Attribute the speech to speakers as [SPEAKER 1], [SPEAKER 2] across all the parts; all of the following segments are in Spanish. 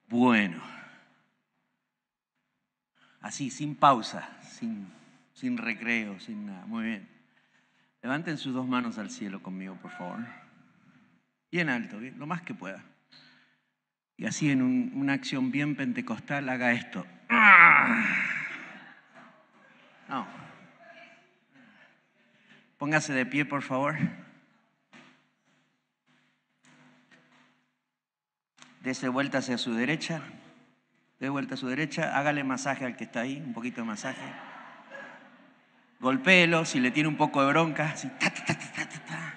[SPEAKER 1] Bueno, así, sin pausa, sin recreo, sin nada. Muy bien. Levanten sus dos manos al cielo conmigo, por favor. Bien alto, bien, lo más que pueda. Y así en una acción bien pentecostal haga esto. No. Póngase de pie, por favor. Dese vuelta hacia su derecha. Dé vuelta a su derecha. Hágale masaje al que está ahí, un poquito de masaje. Golpéelo si le tiene un poco de bronca. Así, ta, ta, ta, ta, ta, ta.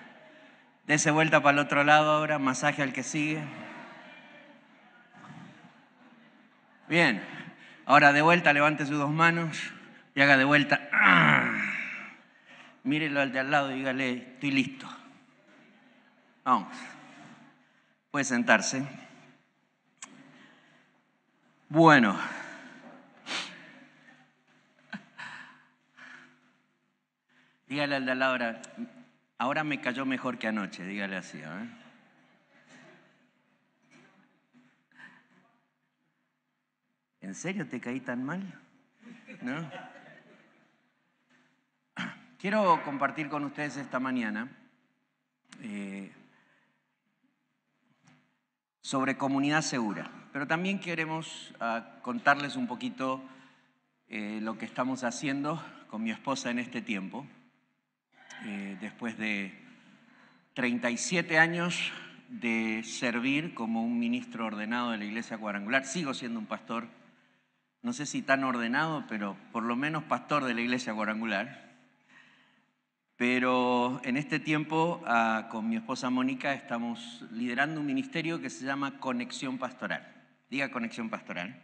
[SPEAKER 1] Dese vuelta para el otro lado ahora. Masaje al que sigue. Bien. Ahora de vuelta, levante sus dos manos y haga de vuelta. Mírelo al de al lado y dígale, estoy listo. Vamos. Puede sentarse. Bueno. Dígale al de al lado ahora me cayó mejor que anoche, dígale así. ¿En serio te caí tan mal? ¿No? Quiero compartir con ustedes esta mañana sobre comunidad segura, pero también queremos contarles un poquito lo que estamos haciendo con mi esposa en este tiempo. Después de 37 años de servir como un ministro ordenado de la Iglesia Cuadrangular, sigo siendo un pastor, no sé si tan ordenado, pero por lo menos pastor de la Iglesia Cuadrangular. Pero en este tiempo, con mi esposa Mónica, estamos liderando un ministerio que se llama Conexión Pastoral. Diga Conexión Pastoral.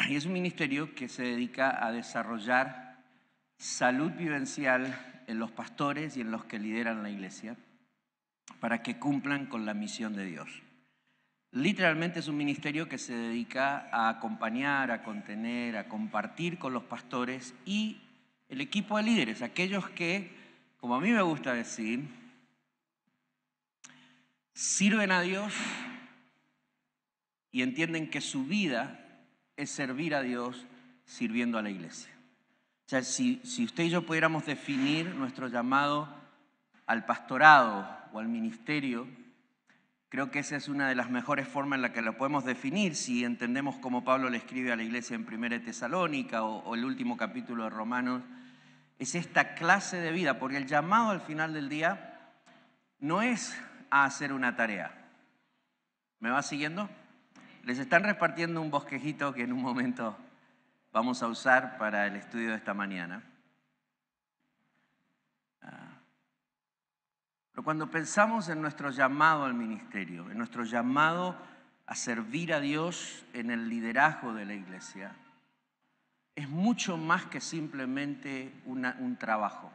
[SPEAKER 1] Y es un ministerio que se dedica a desarrollar salud vivencial en los pastores y en los que lideran la iglesia para que cumplan con la misión de Dios. Literalmente es un ministerio que se dedica a acompañar, a contener, a compartir con los pastores y el equipo de líderes, aquellos que, como a mí me gusta decir, sirven a Dios y entienden que su vida es servir a Dios sirviendo a la iglesia. O sea, si usted y yo pudiéramos definir nuestro llamado al pastorado o al ministerio, creo que esa es una de las mejores formas en la que lo podemos definir si entendemos cómo Pablo le escribe a la iglesia en 1 Tesalónica o el último capítulo de Romanos. Es esta clase de vida, porque el llamado al final del día no es a hacer una tarea. ¿Me va siguiendo? Les están repartiendo un bosquejito que en un momento vamos a usar para el estudio de esta mañana. Pero cuando pensamos en nuestro llamado al ministerio, en nuestro llamado a servir a Dios en el liderazgo de la iglesia, es mucho más que simplemente un trabajo.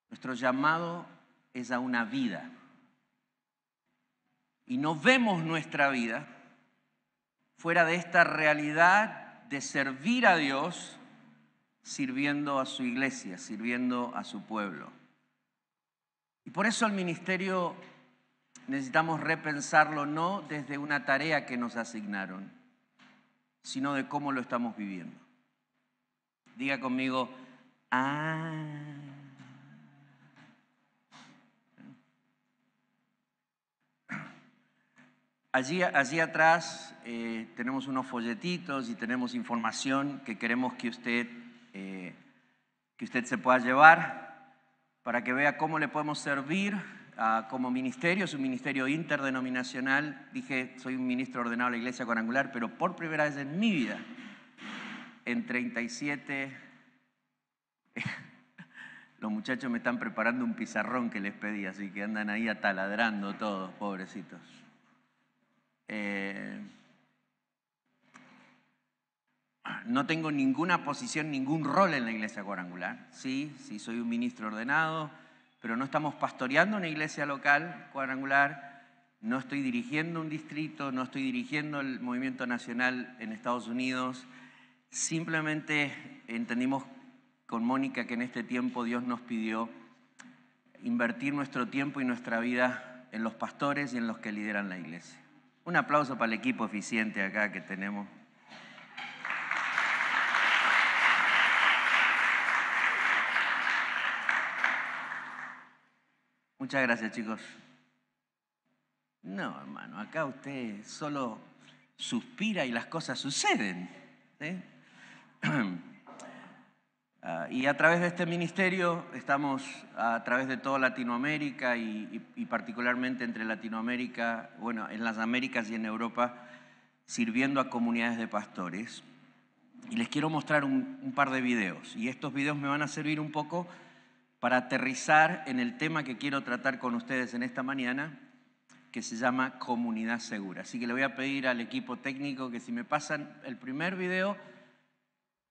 [SPEAKER 1] Nuestro llamado es a una vida. Y no vemos nuestra vida fuera de esta realidad de servir a Dios sirviendo a su iglesia, sirviendo a su pueblo. Y por eso el ministerio necesitamos repensarlo no desde una tarea que nos asignaron, sino de cómo lo estamos viviendo. Diga conmigo, Allí atrás tenemos unos folletitos y tenemos información que queremos que usted se pueda llevar para que vea cómo le podemos servir como ministerio. Es un ministerio interdenominacional. Dije, soy un ministro ordenado de la Iglesia Cuadrangular, pero por primera vez en mi vida, en 37, los muchachos me están preparando un pizarrón que les pedí, así que andan ahí ataladrando todos, pobrecitos. No tengo ninguna posición, ningún rol en la Iglesia Cuadrangular. Sí, soy un ministro ordenado, pero no estamos pastoreando una iglesia local cuadrangular, no estoy dirigiendo un distrito, no estoy dirigiendo el movimiento nacional en Estados Unidos. Simplemente entendimos con Mónica que en este tiempo Dios nos pidió invertir nuestro tiempo y nuestra vida en los pastores y en los que lideran la iglesia. Un aplauso para el equipo eficiente acá que tenemos. Muchas gracias, chicos. No, hermano, acá usted solo suspira y las cosas suceden, ¿sí? Y a través de este ministerio estamos a través de toda Latinoamérica y particularmente entre Latinoamérica, bueno, en las Américas y en Europa, sirviendo a comunidades de pastores. Y les quiero mostrar un par de videos. Y estos videos me van a servir un poco para aterrizar en el tema que quiero tratar con ustedes en esta mañana, que se llama Comunidad Segura. Así que le voy a pedir al equipo técnico que si me pasan el primer video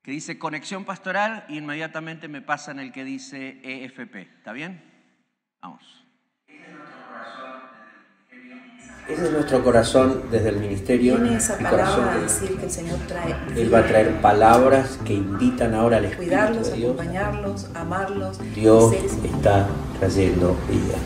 [SPEAKER 1] que dice Conexión Pastoral, y inmediatamente me pasan el que dice EFP. ¿Está bien? Vamos.
[SPEAKER 2] Ese es nuestro corazón desde el ministerio.
[SPEAKER 3] Viene esa palabra a decir que el Señor trae.
[SPEAKER 2] Él va a traer palabras que invitan ahora al Espíritu
[SPEAKER 3] cuidarlos,
[SPEAKER 2] de Dios.
[SPEAKER 3] acompañarlos, amarlos.
[SPEAKER 2] Dios está trayendo vida.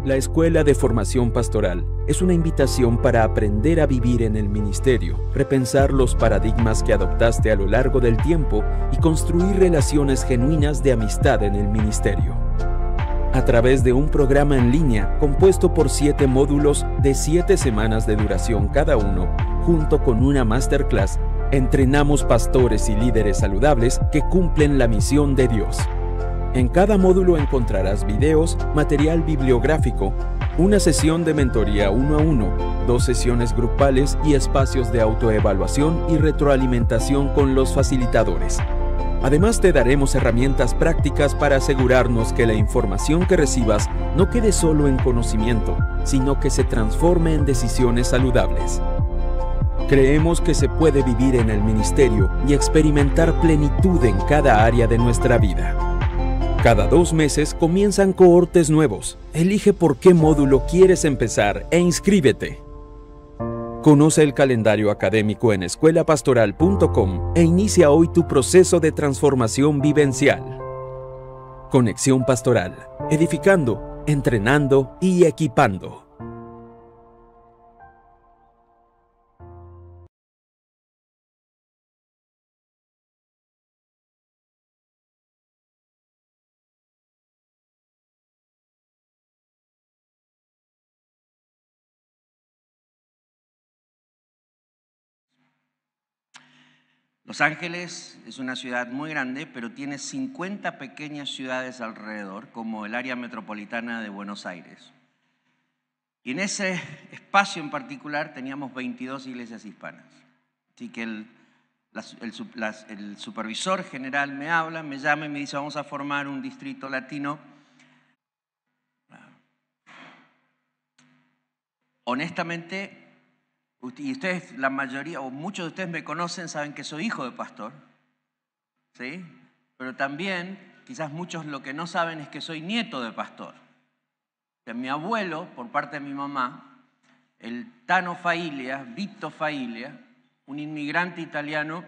[SPEAKER 4] La Escuela de Formación Pastoral es una invitación para aprender a vivir en el ministerio, repensar los paradigmas que adoptaste a lo largo del tiempo y construir relaciones genuinas de amistad en el ministerio. A través de un programa en línea compuesto por 7 módulos de 7 semanas de duración cada uno, junto con una masterclass, entrenamos pastores y líderes saludables que cumplen la misión de Dios. En cada módulo encontrarás videos, material bibliográfico, una sesión de mentoría 1 a 1, 2 sesiones grupales y espacios de autoevaluación y retroalimentación con los facilitadores. Además, te daremos herramientas prácticas para asegurarnos que la información que recibas no quede solo en conocimiento, sino que se transforme en decisiones saludables. Creemos que se puede vivir en el ministerio y experimentar plenitud en cada área de nuestra vida. Cada 2 meses comienzan cohortes nuevos. Elige por qué módulo quieres empezar e inscríbete. Conoce el calendario académico en escuelapastoral.com e inicia hoy tu proceso de transformación vivencial. Conexión Pastoral, edificando, entrenando y equipando.
[SPEAKER 1] Los Ángeles es una ciudad muy grande, pero tiene 50 pequeñas ciudades alrededor, como el área metropolitana de Buenos Aires. Y en ese espacio en particular teníamos 22 iglesias hispanas. Así que el supervisor general me habla, me llama y me dice, vamos a formar un distrito latino. Honestamente, y ustedes, la mayoría o muchos de ustedes me conocen, saben que soy hijo de pastor, ¿sí? Pero también, quizás muchos lo que no saben es que soy nieto de pastor. Que mi abuelo, por parte de mi mamá, el Tano Failia, Vito Failia, un inmigrante italiano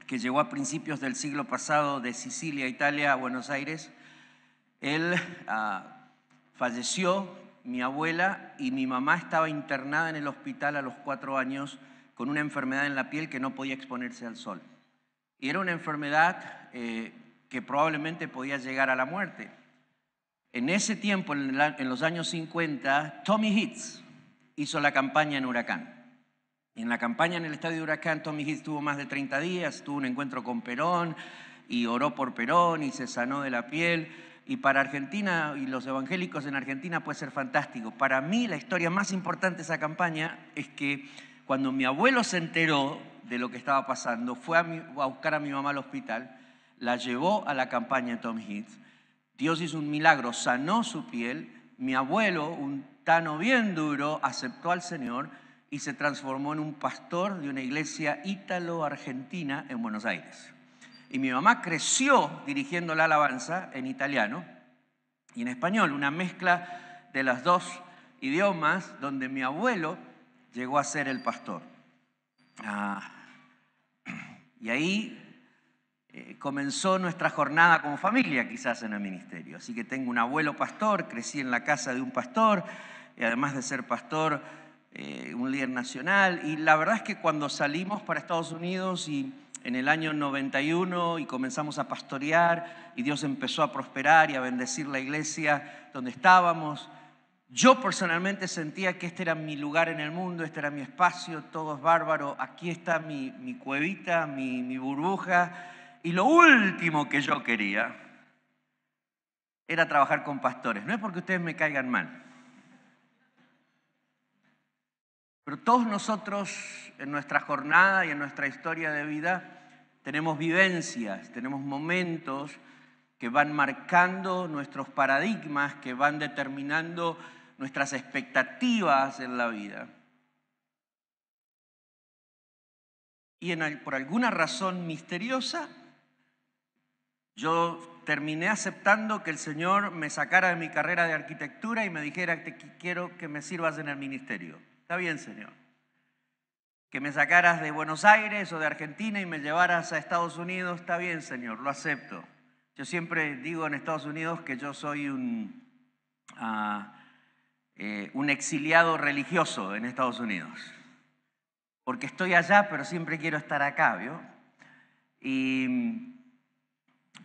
[SPEAKER 1] que llegó a principios del siglo pasado de Sicilia, Italia, a Buenos Aires, él falleció. Mi abuela y mi mamá estaba internada en el hospital a los 4 años con una enfermedad en la piel que no podía exponerse al sol. y era una enfermedad que probablemente podía llegar a la muerte. En ese tiempo, en los años 50, Tommy Hitz hizo la campaña en Huracán. Y en la campaña en el estadio de Huracán, Tommy Hitz tuvo más de 30 días, tuvo un encuentro con Perón y oró por Perón y se sanó de la piel. Y para Argentina y los evangélicos en Argentina puede ser fantástico. Para mí la historia más importante de esa campaña es que cuando mi abuelo se enteró de lo que estaba pasando, fue a buscar a mi mamá al hospital, la llevó a la campaña de Tommy Hitz. Dios hizo un milagro, sanó su piel. Mi abuelo, un tano bien duro, aceptó al Señor y se transformó en un pastor de una iglesia ítalo-argentina en Buenos Aires. Y mi mamá creció dirigiendo la alabanza en italiano y en español, una mezcla de los dos idiomas, donde mi abuelo llegó a ser el pastor. Y ahí comenzó nuestra jornada como familia, quizás en el ministerio. Así que tengo un abuelo pastor, crecí en la casa de un pastor, y además de ser pastor, un líder nacional. Y la verdad es que cuando salimos para Estados Unidos y en el año 91 y comenzamos a pastorear y Dios empezó a prosperar y a bendecir la iglesia donde estábamos, yo personalmente sentía que este era mi lugar en el mundo, este era mi espacio, todo es bárbaro, aquí está mi cuevita, mi burbuja. Y lo último que yo quería era trabajar con pastores. No es porque ustedes me caigan mal, pero todos nosotros en nuestra jornada y en nuestra historia de vida tenemos vivencias, tenemos momentos que van marcando nuestros paradigmas, que van determinando nuestras expectativas en la vida. Y por alguna razón misteriosa, yo terminé aceptando que el Señor me sacara de mi carrera de arquitectura y me dijera: quiero que me sirvas en el ministerio. Está bien, Señor. Que me sacaras de Buenos Aires o de Argentina y me llevaras a Estados Unidos. Está bien, Señor, lo acepto. Yo siempre digo en Estados Unidos que yo soy un exiliado religioso en Estados Unidos. Porque estoy allá, pero siempre quiero estar acá, ¿vio?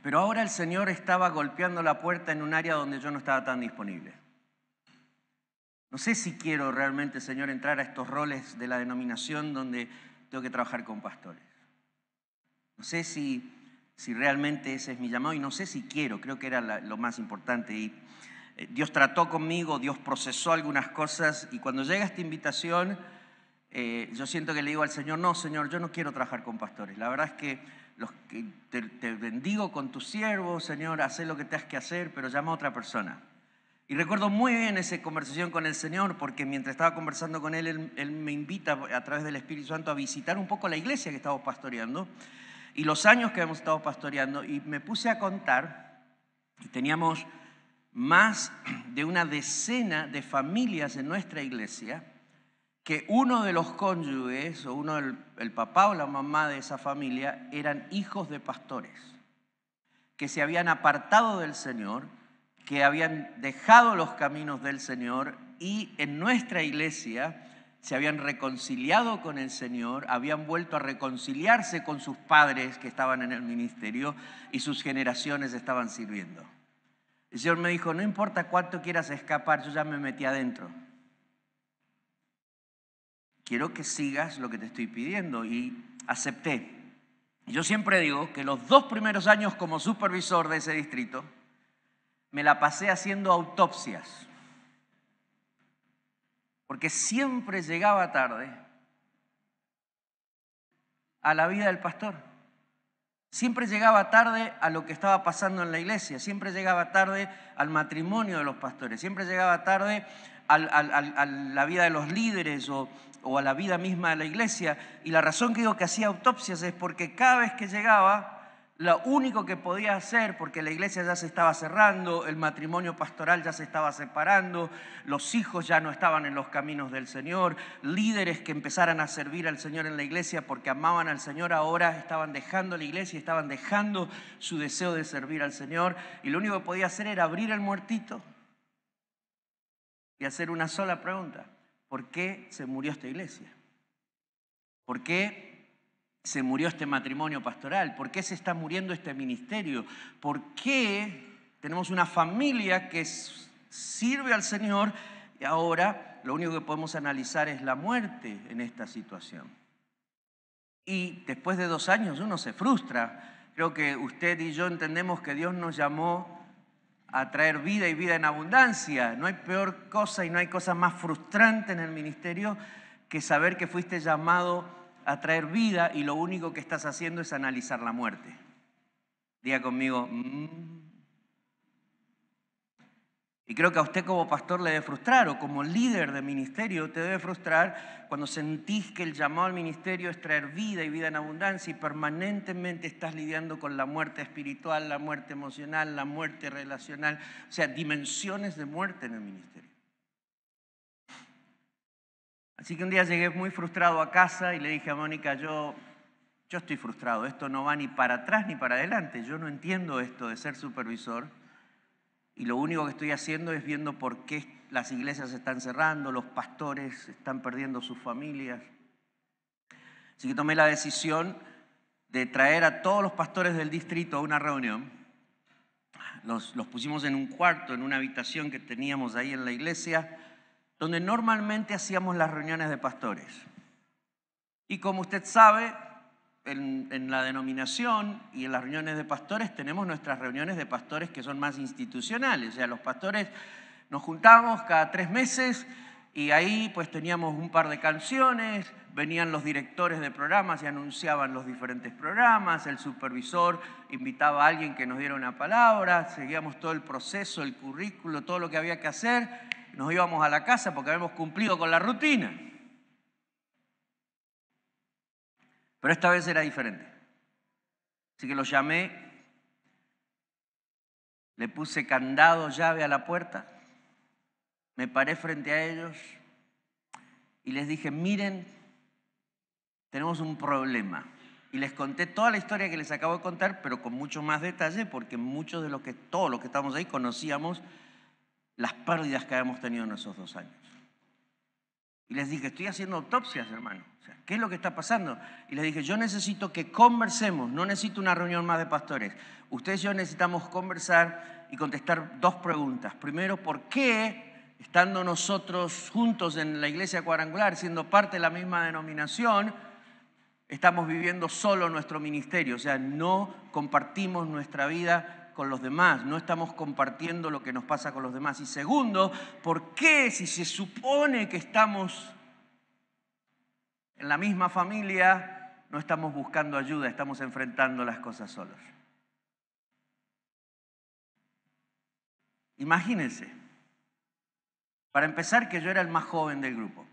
[SPEAKER 1] Pero ahora el Señor estaba golpeando la puerta en un área donde yo no estaba tan disponible. No sé si quiero realmente, Señor, entrar a estos roles de la denominación donde tengo que trabajar con pastores. No sé si realmente ese es mi llamado y no sé si quiero, creo que era lo más importante. Y Dios trató conmigo, Dios procesó algunas cosas y cuando llega esta invitación, yo siento que le digo al Señor: no, Señor, yo no quiero trabajar con pastores. La verdad es que te bendigo con tus siervos, Señor, haz lo que tengas que hacer, pero llama a otra persona. Y recuerdo muy bien esa conversación con el Señor, porque mientras estaba conversando con Él me invita a través del Espíritu Santo a visitar un poco la iglesia que estábamos pastoreando y los años que hemos estado pastoreando. Y me puse a contar y teníamos más de una decena de familias en nuestra iglesia que uno de los cónyuges o el papá o la mamá de esa familia eran hijos de pastores que se habían apartado del Señor, que habían dejado los caminos del Señor y en nuestra iglesia se habían reconciliado con el Señor, habían vuelto a reconciliarse con sus padres que estaban en el ministerio y sus generaciones estaban sirviendo. El Señor me dijo: no importa cuánto quieras escapar, yo ya me metí adentro. Quiero que sigas lo que te estoy pidiendo, y acepté. Yo siempre digo que los 2 primeros años como supervisor de ese distrito me la pasé haciendo autopsias, porque siempre llegaba tarde a la vida del pastor. Siempre llegaba tarde a lo que estaba pasando en la iglesia, siempre llegaba tarde al matrimonio de los pastores, siempre llegaba tarde a la vida de los líderes o a la vida misma de la iglesia. Y la razón que digo que hacía autopsias es porque cada vez que llegaba, lo único que podía hacer, porque la iglesia ya se estaba cerrando, el matrimonio pastoral ya se estaba separando, los hijos ya no estaban en los caminos del Señor, líderes que empezaran a servir al Señor en la iglesia porque amaban al Señor, ahora estaban dejando la iglesia, estaban dejando su deseo de servir al Señor, y lo único que podía hacer era abrir el muertito y hacer una sola pregunta: ¿por qué se murió esta iglesia? ¿Por qué se murió este matrimonio pastoral? ¿Por qué se está muriendo este ministerio? ¿Por qué tenemos una familia que sirve al Señor y ahora lo único que podemos analizar es la muerte en esta situación? Y después de 2 años uno se frustra. Creo que usted y yo entendemos que Dios nos llamó a traer vida y vida en abundancia. No hay peor cosa y no hay cosa más frustrante en el ministerio que saber que fuiste llamado a traer vida y lo único que estás haciendo es analizar la muerte. Diga conmigo, Y creo que a usted como pastor le debe frustrar, o como líder de ministerio te debe frustrar cuando sentís que el llamado al ministerio es traer vida y vida en abundancia y permanentemente estás lidiando con la muerte espiritual, la muerte emocional, la muerte relacional, o sea, dimensiones de muerte en el ministerio. Así que un día llegué muy frustrado a casa y le dije a Mónica, yo estoy frustrado, esto no va ni para atrás ni para adelante, yo no entiendo esto de ser supervisor y lo único que estoy haciendo es viendo por qué las iglesias se están cerrando, los pastores están perdiendo sus familias. Así que tomé la decisión de traer a todos los pastores del distrito a una reunión. Los pusimos en un cuarto, en una habitación que teníamos ahí en la iglesia, donde normalmente hacíamos las reuniones de pastores. Y como usted sabe, en la denominación y en las reuniones de pastores tenemos nuestras reuniones de pastores que son más institucionales. O sea, los pastores nos juntamos cada 3 meses y ahí pues teníamos un par de canciones, venían los directores de programas y anunciaban los diferentes programas, el supervisor invitaba a alguien que nos diera una palabra, seguíamos todo el proceso, el currículo, todo lo que había que hacer. Nos íbamos a la casa porque habíamos cumplido con la rutina. Pero esta vez era diferente. Así que los llamé, le puse candado, llave a la puerta, me paré frente a ellos y les dije, miren, tenemos un problema. Y les conté toda la historia que les acabo de contar, pero con mucho más detalle, porque todos los que estamos ahí conocíamos las pérdidas que habíamos tenido en esos 2 años. Y les dije, estoy haciendo autopsias, hermano. O sea, ¿qué es lo que está pasando? Y les dije, yo necesito que conversemos, no necesito una reunión más de pastores. Ustedes y yo necesitamos conversar y contestar 2 preguntas. Primero, ¿por qué, estando nosotros juntos en la iglesia cuadrangular, siendo parte de la misma denominación, estamos viviendo solo nuestro ministerio? O sea, no compartimos nuestra vida con los demás, no estamos compartiendo lo que nos pasa con los demás. Y segundo, ¿por qué si se supone que estamos en la misma familia, no estamos buscando ayuda, estamos enfrentando las cosas solos? Imagínense, para empezar que yo era el más joven del grupo,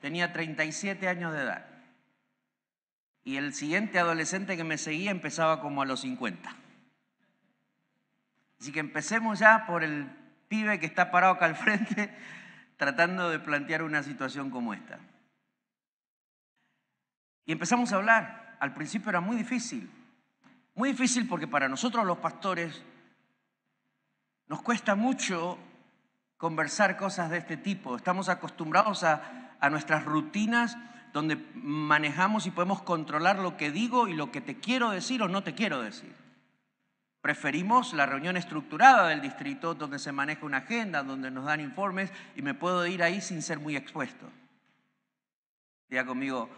[SPEAKER 1] tenía 37 años de edad y el siguiente adolescente que me seguía empezaba como a los 50. Así que empecemos ya por el pibe que está parado acá al frente tratando de plantear una situación como esta. Y empezamos a hablar. Al principio era muy difícil porque para nosotros los pastores nos cuesta mucho conversar cosas de este tipo. Estamos acostumbrados a nuestras rutinas donde manejamos y podemos controlar lo que digo y lo que te quiero decir o no te quiero decir. Preferimos la reunión estructurada del distrito donde se maneja una agenda, donde nos dan informes y me puedo ir ahí sin ser muy expuesto. Diga conmigo,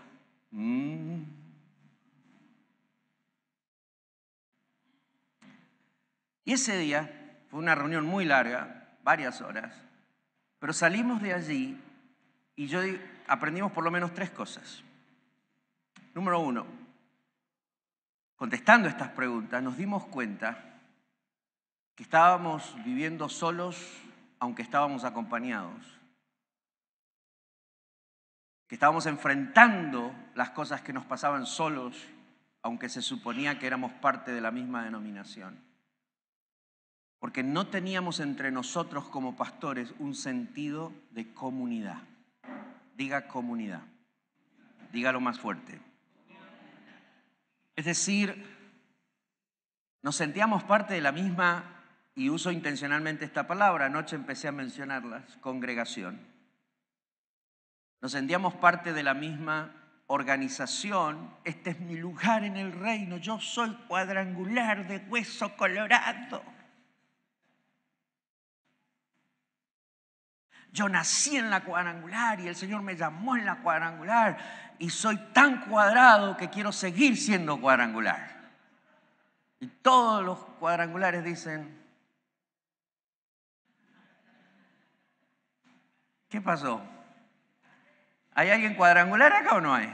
[SPEAKER 1] Y ese día fue una reunión muy larga, varias horas, pero salimos de allí y aprendimos por lo menos 3 cosas. Número 1. Contestando estas preguntas, nos dimos cuenta que estábamos viviendo solos, aunque estábamos acompañados. Que estábamos enfrentando las cosas que nos pasaban solos, aunque se suponía que éramos parte de la misma denominación. Porque no teníamos entre nosotros como pastores un sentido de comunidad. Diga comunidad. Dígalo más fuerte. Es decir, nos sentíamos parte de la misma, y uso intencionalmente esta palabra, anoche empecé a mencionarlas, congregación. Nos sentíamos parte de la misma organización, este es mi lugar en el reino, yo soy cuadrangular de hueso colorado. Yo nací en la cuadrangular y el Señor me llamó en la cuadrangular y soy tan cuadrado que quiero seguir siendo cuadrangular. Y todos los cuadrangulares dicen, ¿qué pasó? ¿Hay alguien cuadrangular acá o no hay?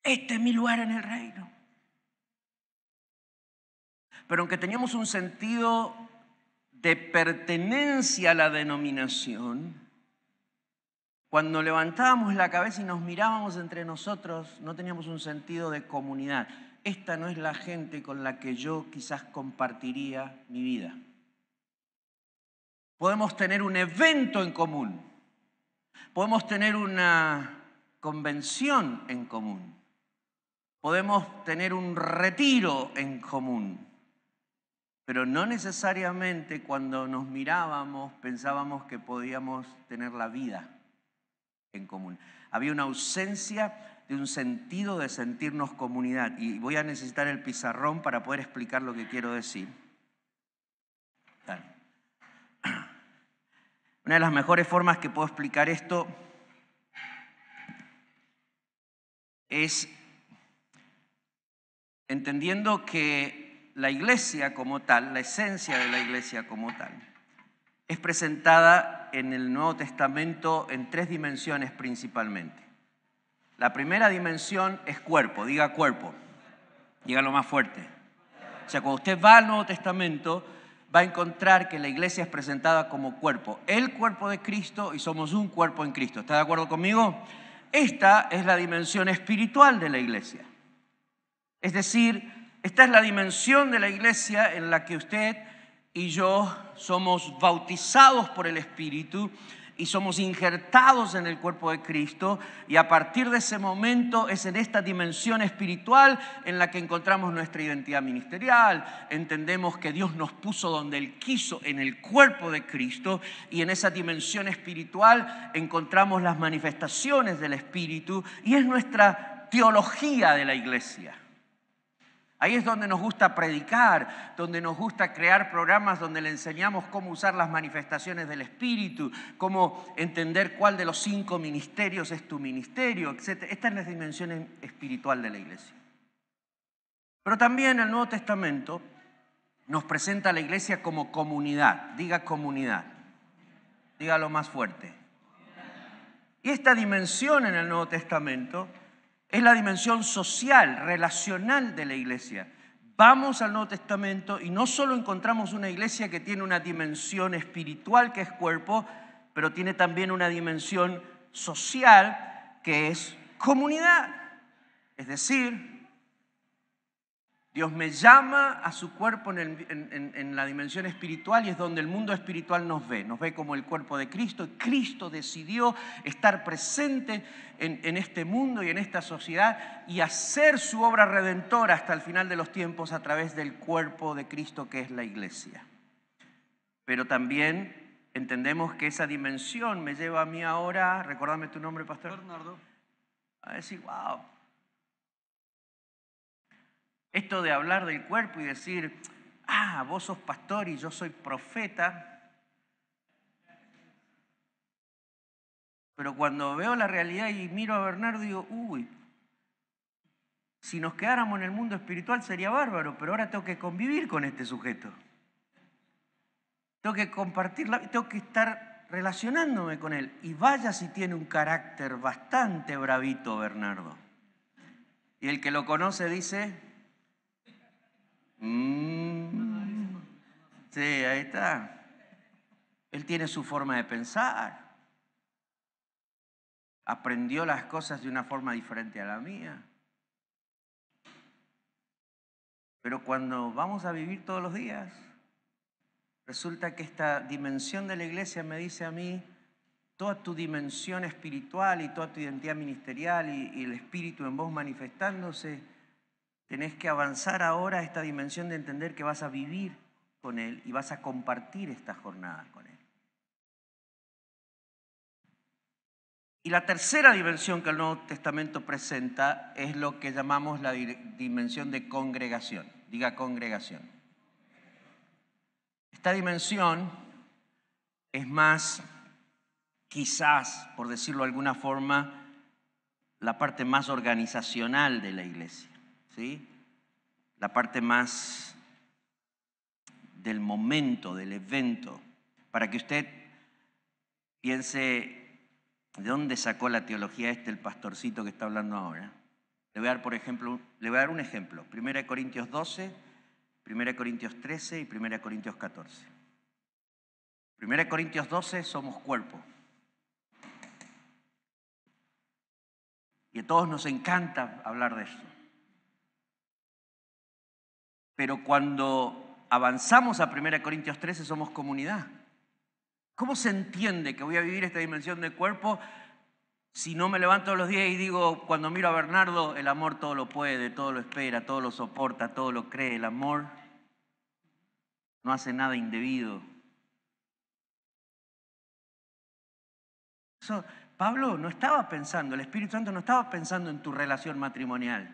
[SPEAKER 1] Este es mi lugar en el reino. Pero aunque teníamos un sentido de pertenencia a la denominación, cuando levantábamos la cabeza y nos mirábamos entre nosotros, no teníamos un sentido de comunidad. Esta no es la gente con la que yo quizás compartiría mi vida. Podemos tener un evento en común. Podemos tener una convención en común. Podemos tener un retiro en común. Pero no necesariamente cuando nos mirábamos pensábamos que podíamos tener la vida en común. Había una ausencia de un sentido de sentirnos comunidad. Y voy a necesitar el pizarrón para poder explicar lo que quiero decir. Dale. Una de las mejores formas que puedo explicar esto es entendiendo que la iglesia como tal, la esencia de la iglesia como tal, es presentada en el Nuevo Testamento en 3 dimensiones principalmente. La primera dimensión es cuerpo, diga cuerpo, dígalo más fuerte. O sea, cuando usted va al Nuevo Testamento, va a encontrar que la iglesia es presentada como cuerpo, el cuerpo de Cristo y somos un cuerpo en Cristo. ¿Está de acuerdo conmigo? Esta es la dimensión espiritual de la iglesia. Es decir, esta es la dimensión de la iglesia en la que usted y yo somos bautizados por el Espíritu y somos injertados en el cuerpo de Cristo, y a partir de ese momento es en esta dimensión espiritual en la que encontramos nuestra identidad ministerial, entendemos que Dios nos puso donde Él quiso en el cuerpo de Cristo, y en esa dimensión espiritual encontramos las manifestaciones del Espíritu y es nuestra teología de la iglesia. Ahí es donde nos gusta predicar, donde nos gusta crear programas donde le enseñamos cómo usar las manifestaciones del Espíritu, cómo entender cuál de los 5 ministerios es tu ministerio, etc. Esta es la dimensión espiritual de la iglesia. Pero también el Nuevo Testamento nos presenta a la iglesia como comunidad. Diga comunidad. Dígalo más fuerte. Y esta dimensión en el Nuevo Testamento es la dimensión social, relacional de la iglesia. Vamos al Nuevo Testamento y no solo encontramos una iglesia que tiene una dimensión espiritual que es cuerpo, pero tiene también una dimensión social que es comunidad. Es decir, Dios me llama a su cuerpo en la dimensión espiritual y es donde el mundo espiritual nos ve como el cuerpo de Cristo. Cristo decidió estar presente en este mundo y en esta sociedad y hacer su obra redentora hasta el final de los tiempos a través del cuerpo de Cristo que es la iglesia. Pero también entendemos que esa dimensión me lleva a mí ahora, recordame tu nombre, pastor.
[SPEAKER 5] Bernardo.
[SPEAKER 1] A decir, wow. Esto de hablar del cuerpo y decir, vos sos pastor y yo soy profeta. Pero cuando veo la realidad y miro a Bernardo digo, si nos quedáramos en el mundo espiritual sería bárbaro, pero ahora tengo que convivir con este sujeto. Tengo que compartirla, tengo que estar relacionándome con él. Y vaya si tiene un carácter bastante bravito Bernardo. Y el que lo conoce dice... Sí, ahí está. Él tiene su forma de pensar. Aprendió las cosas de una forma diferente a la mía. Pero cuando vamos a vivir todos los días, resulta que esta dimensión de la iglesia me dice a mí, toda tu dimensión espiritual y toda tu identidad ministerial y el Espíritu en vos manifestándose, tenés que avanzar ahora a esta dimensión de entender que vas a vivir con Él y vas a compartir esta jornada con Él. Y la tercera dimensión que el Nuevo Testamento presenta es lo que llamamos la dimensión de congregación. Diga congregación. Esta dimensión es más, quizás, por decirlo de alguna forma, la parte más organizacional de la iglesia, ¿sí? La parte más del momento, del evento, para que usted piense de dónde sacó la teología el pastorcito que está hablando ahora. Le voy a dar un ejemplo. 1 Corintios 12, 1 Corintios 13 y 1 Corintios 14. 1 Corintios 12, somos cuerpo. Y a todos nos encanta hablar de esto. Pero cuando avanzamos a 1 Corintios 13 somos comunidad. ¿Cómo se entiende que voy a vivir esta dimensión de cuerpo si no me levanto todos los días y digo, cuando miro a Bernardo, el amor todo lo puede, todo lo espera, todo lo soporta, todo lo cree? El amor no hace nada indebido. Eso, Pablo no estaba pensando, el Espíritu Santo no estaba pensando en tu relación matrimonial.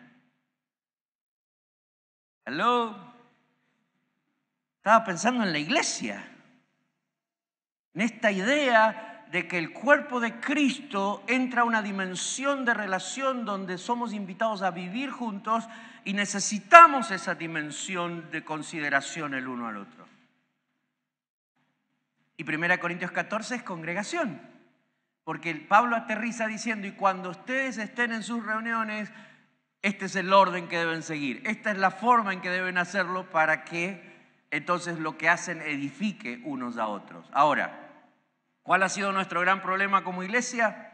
[SPEAKER 1] Hello. Estaba pensando en la iglesia. En esta idea de que el cuerpo de Cristo entra a una dimensión de relación donde somos invitados a vivir juntos y necesitamos esa dimensión de consideración el uno al otro. Y 1 Corintios 14 es congregación, porque Pablo aterriza diciendo, y cuando ustedes estén en sus reuniones, este es el orden que deben seguir, esta es la forma en que deben hacerlo para que entonces lo que hacen edifique unos a otros. Ahora, ¿cuál ha sido nuestro gran problema como iglesia?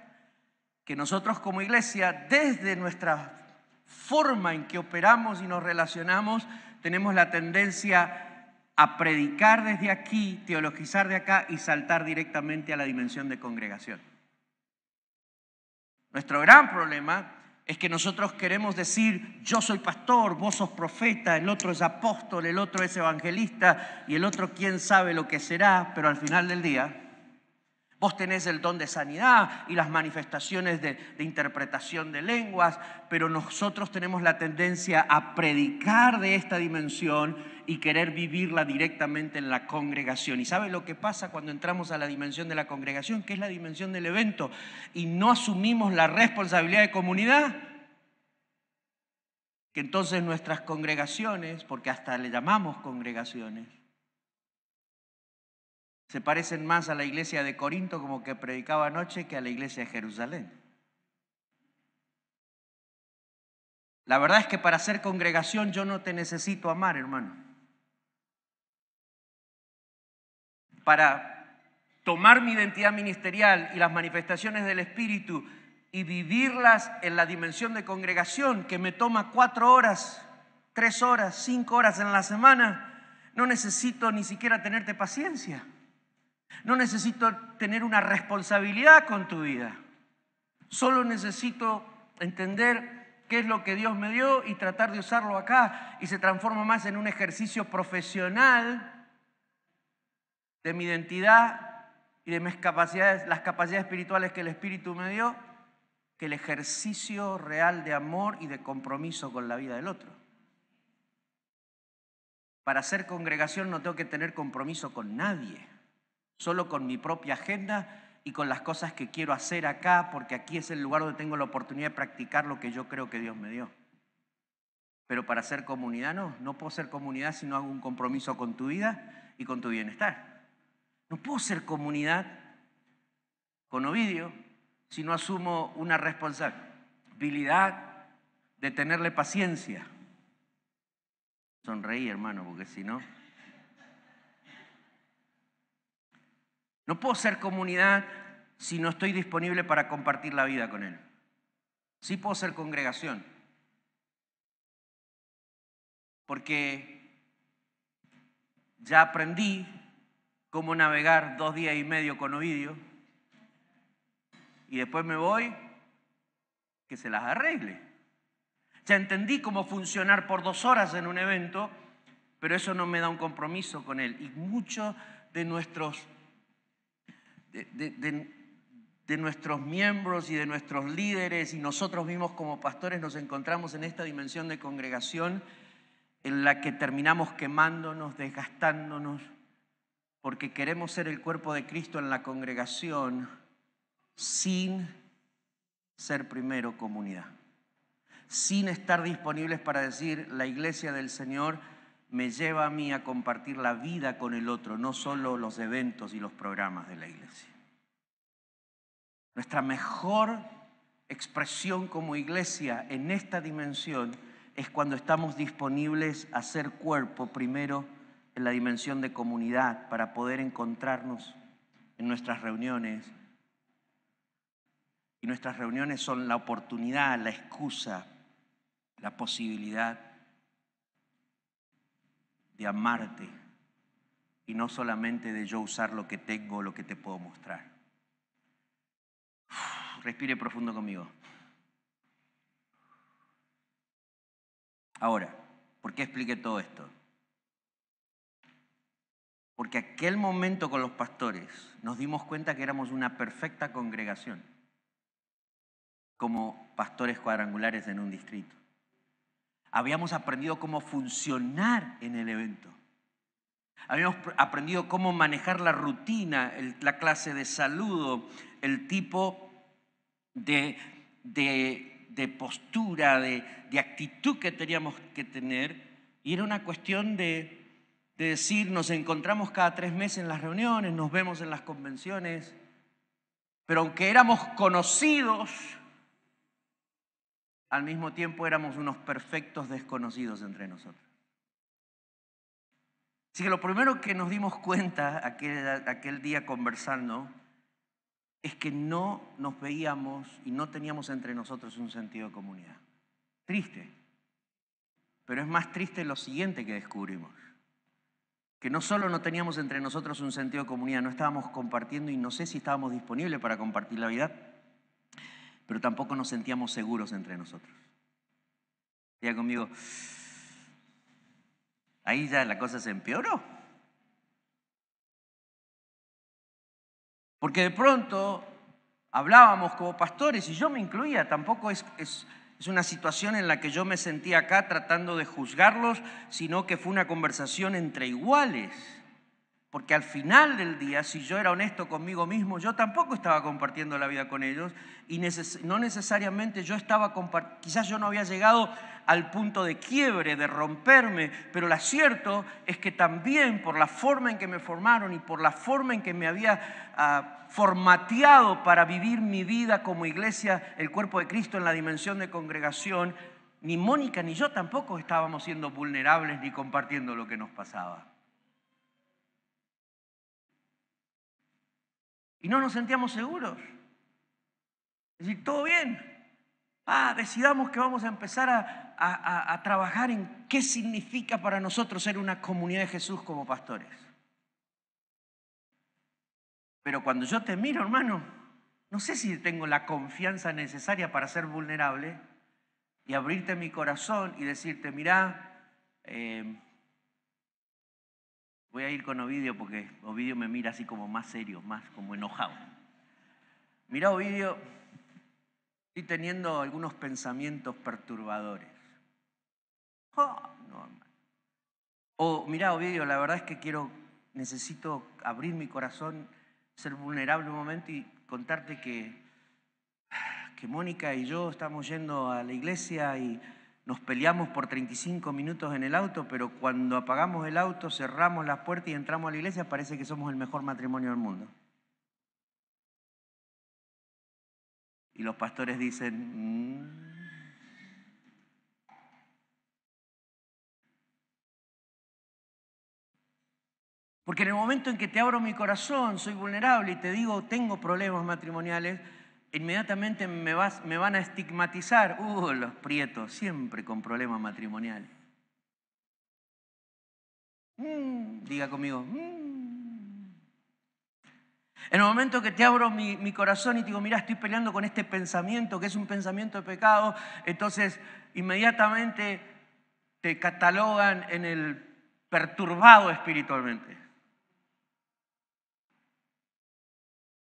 [SPEAKER 1] Que nosotros como iglesia, desde nuestra forma en que operamos y nos relacionamos, tenemos la tendencia a predicar desde aquí, teologizar de acá y saltar directamente a la dimensión de congregación. Nuestro gran problema es que nosotros queremos decir, yo soy pastor, vos sos profeta, el otro es apóstol, el otro es evangelista y el otro quién sabe lo que será, pero al final del día vos tenés el don de sanidad y las manifestaciones de interpretación de lenguas, pero nosotros tenemos la tendencia a predicar de esta dimensión y querer vivirla directamente en la congregación. ¿Y sabe lo que pasa cuando entramos a la dimensión de la congregación? Que es la dimensión del evento y no asumimos la responsabilidad de comunidad. Que entonces nuestras congregaciones, porque hasta le llamamos congregaciones, se parecen más a la iglesia de Corinto, como que predicaba anoche, que a la iglesia de Jerusalén. La verdad es que para ser congregación yo no te necesito amar, hermano. Para tomar mi identidad ministerial y las manifestaciones del Espíritu y vivirlas en la dimensión de congregación, que me toma 4 horas, 3 horas, 5 horas en la semana, no necesito ni siquiera tenerte paciencia. No necesito tener una responsabilidad con tu vida. Solo necesito entender qué es lo que Dios me dio y tratar de usarlo acá. Y se transforma más en un ejercicio profesional de mi identidad y de mis capacidades, las capacidades espirituales que el Espíritu me dio, que el ejercicio real de amor y de compromiso con la vida del otro. Para ser congregación no tengo que tener compromiso con nadie. Solo con mi propia agenda y con las cosas que quiero hacer acá, porque aquí es el lugar donde tengo la oportunidad de practicar lo que yo creo que Dios me dio. Pero para ser comunidad no puedo ser comunidad si no hago un compromiso con tu vida y con tu bienestar. No puedo ser comunidad con Ovidio si no asumo una responsabilidad de tenerle paciencia. Sonreí, hermano, porque si no... No puedo ser comunidad si no estoy disponible para compartir la vida con él. Sí puedo ser congregación. Porque ya aprendí cómo navegar 2 días y medio con Ovidio y después me voy, que se las arregle. Ya entendí cómo funcionar por 2 horas en un evento, pero eso no me da un compromiso con él. Y muchos de nuestros... de nuestros miembros y de nuestros líderes y nosotros mismos como pastores nos encontramos en esta dimensión de congregación en la que terminamos quemándonos, desgastándonos, porque queremos ser el cuerpo de Cristo en la congregación sin ser primero comunidad, sin estar disponibles para decir la iglesia del Señor me lleva a mí a compartir la vida con el otro, no solo los eventos y los programas de la iglesia. Nuestra mejor expresión como iglesia en esta dimensión es cuando estamos disponibles a ser cuerpo primero en la dimensión de comunidad para poder encontrarnos en nuestras reuniones. Y nuestras reuniones son la oportunidad, la excusa, la posibilidad de amarte y no solamente de yo usar lo que tengo o lo que te puedo mostrar. Respire profundo conmigo. Ahora, ¿por qué expliqué todo esto? Porque aquel momento con los pastores nos dimos cuenta que éramos una perfecta congregación como pastores cuadrangulares en un distrito. Habíamos aprendido cómo funcionar en el evento. Habíamos aprendido cómo manejar la rutina, la clase de saludo, el tipo de postura, de actitud que teníamos que tener. Y era una cuestión de decir, nos encontramos cada 3 meses en las reuniones, nos vemos en las convenciones. Pero aunque éramos conocidos, al mismo tiempo éramos unos perfectos desconocidos entre nosotros. Así que lo primero que nos dimos cuenta aquel día conversando es que no nos veíamos y no teníamos entre nosotros un sentido de comunidad. Triste. Pero es más triste lo siguiente que descubrimos. Que no solo no teníamos entre nosotros un sentido de comunidad, no estábamos compartiendo y no sé si estábamos disponibles para compartir la vida, pero tampoco nos sentíamos seguros entre nosotros. Diga conmigo, ahí ya la cosa se empeoró. Porque de pronto hablábamos como pastores y yo me incluía, tampoco es una situación en la que yo me sentía acá tratando de juzgarlos, sino que fue una conversación entre iguales. Porque al final del día, si yo era honesto conmigo mismo, yo tampoco estaba compartiendo la vida con ellos y no necesariamente yo estaba compartiendo, quizás yo no había llegado al punto de quiebre, de romperme, pero lo cierto es que también por la forma en que me formaron y por la forma en que me había formateado para vivir mi vida como iglesia, el cuerpo de Cristo en la dimensión de congregación, ni Mónica ni yo tampoco estábamos siendo vulnerables ni compartiendo lo que nos pasaba. Y no nos sentíamos seguros. Es decir, todo bien. Decidamos que vamos a empezar a trabajar en qué significa para nosotros ser una comunidad de Jesús como pastores. Pero cuando yo te miro, hermano, no sé si tengo la confianza necesaria para ser vulnerable y abrirte mi corazón y decirte, mirá, voy a ir con Ovidio porque Ovidio me mira así como más serio, más como enojado. Mirá, Ovidio, estoy teniendo algunos pensamientos perturbadores. No, hermano. O mirá, Ovidio, la verdad es que necesito abrir mi corazón, ser vulnerable un momento y contarte que Mónica y yo estamos yendo a la iglesia y nos peleamos por 35 minutos en el auto, pero cuando apagamos el auto, cerramos las puertas y entramos a la iglesia, parece que somos el mejor matrimonio del mundo. Y los pastores dicen, Porque en el momento en que te abro mi corazón, soy vulnerable y te digo, tengo problemas matrimoniales, inmediatamente me van a estigmatizar. Los prietos, siempre con problemas matrimoniales. Diga conmigo. En el momento que te abro mi corazón y te digo, mira, estoy peleando con este pensamiento, que es un pensamiento de pecado, entonces inmediatamente te catalogan en el perturbado espiritualmente.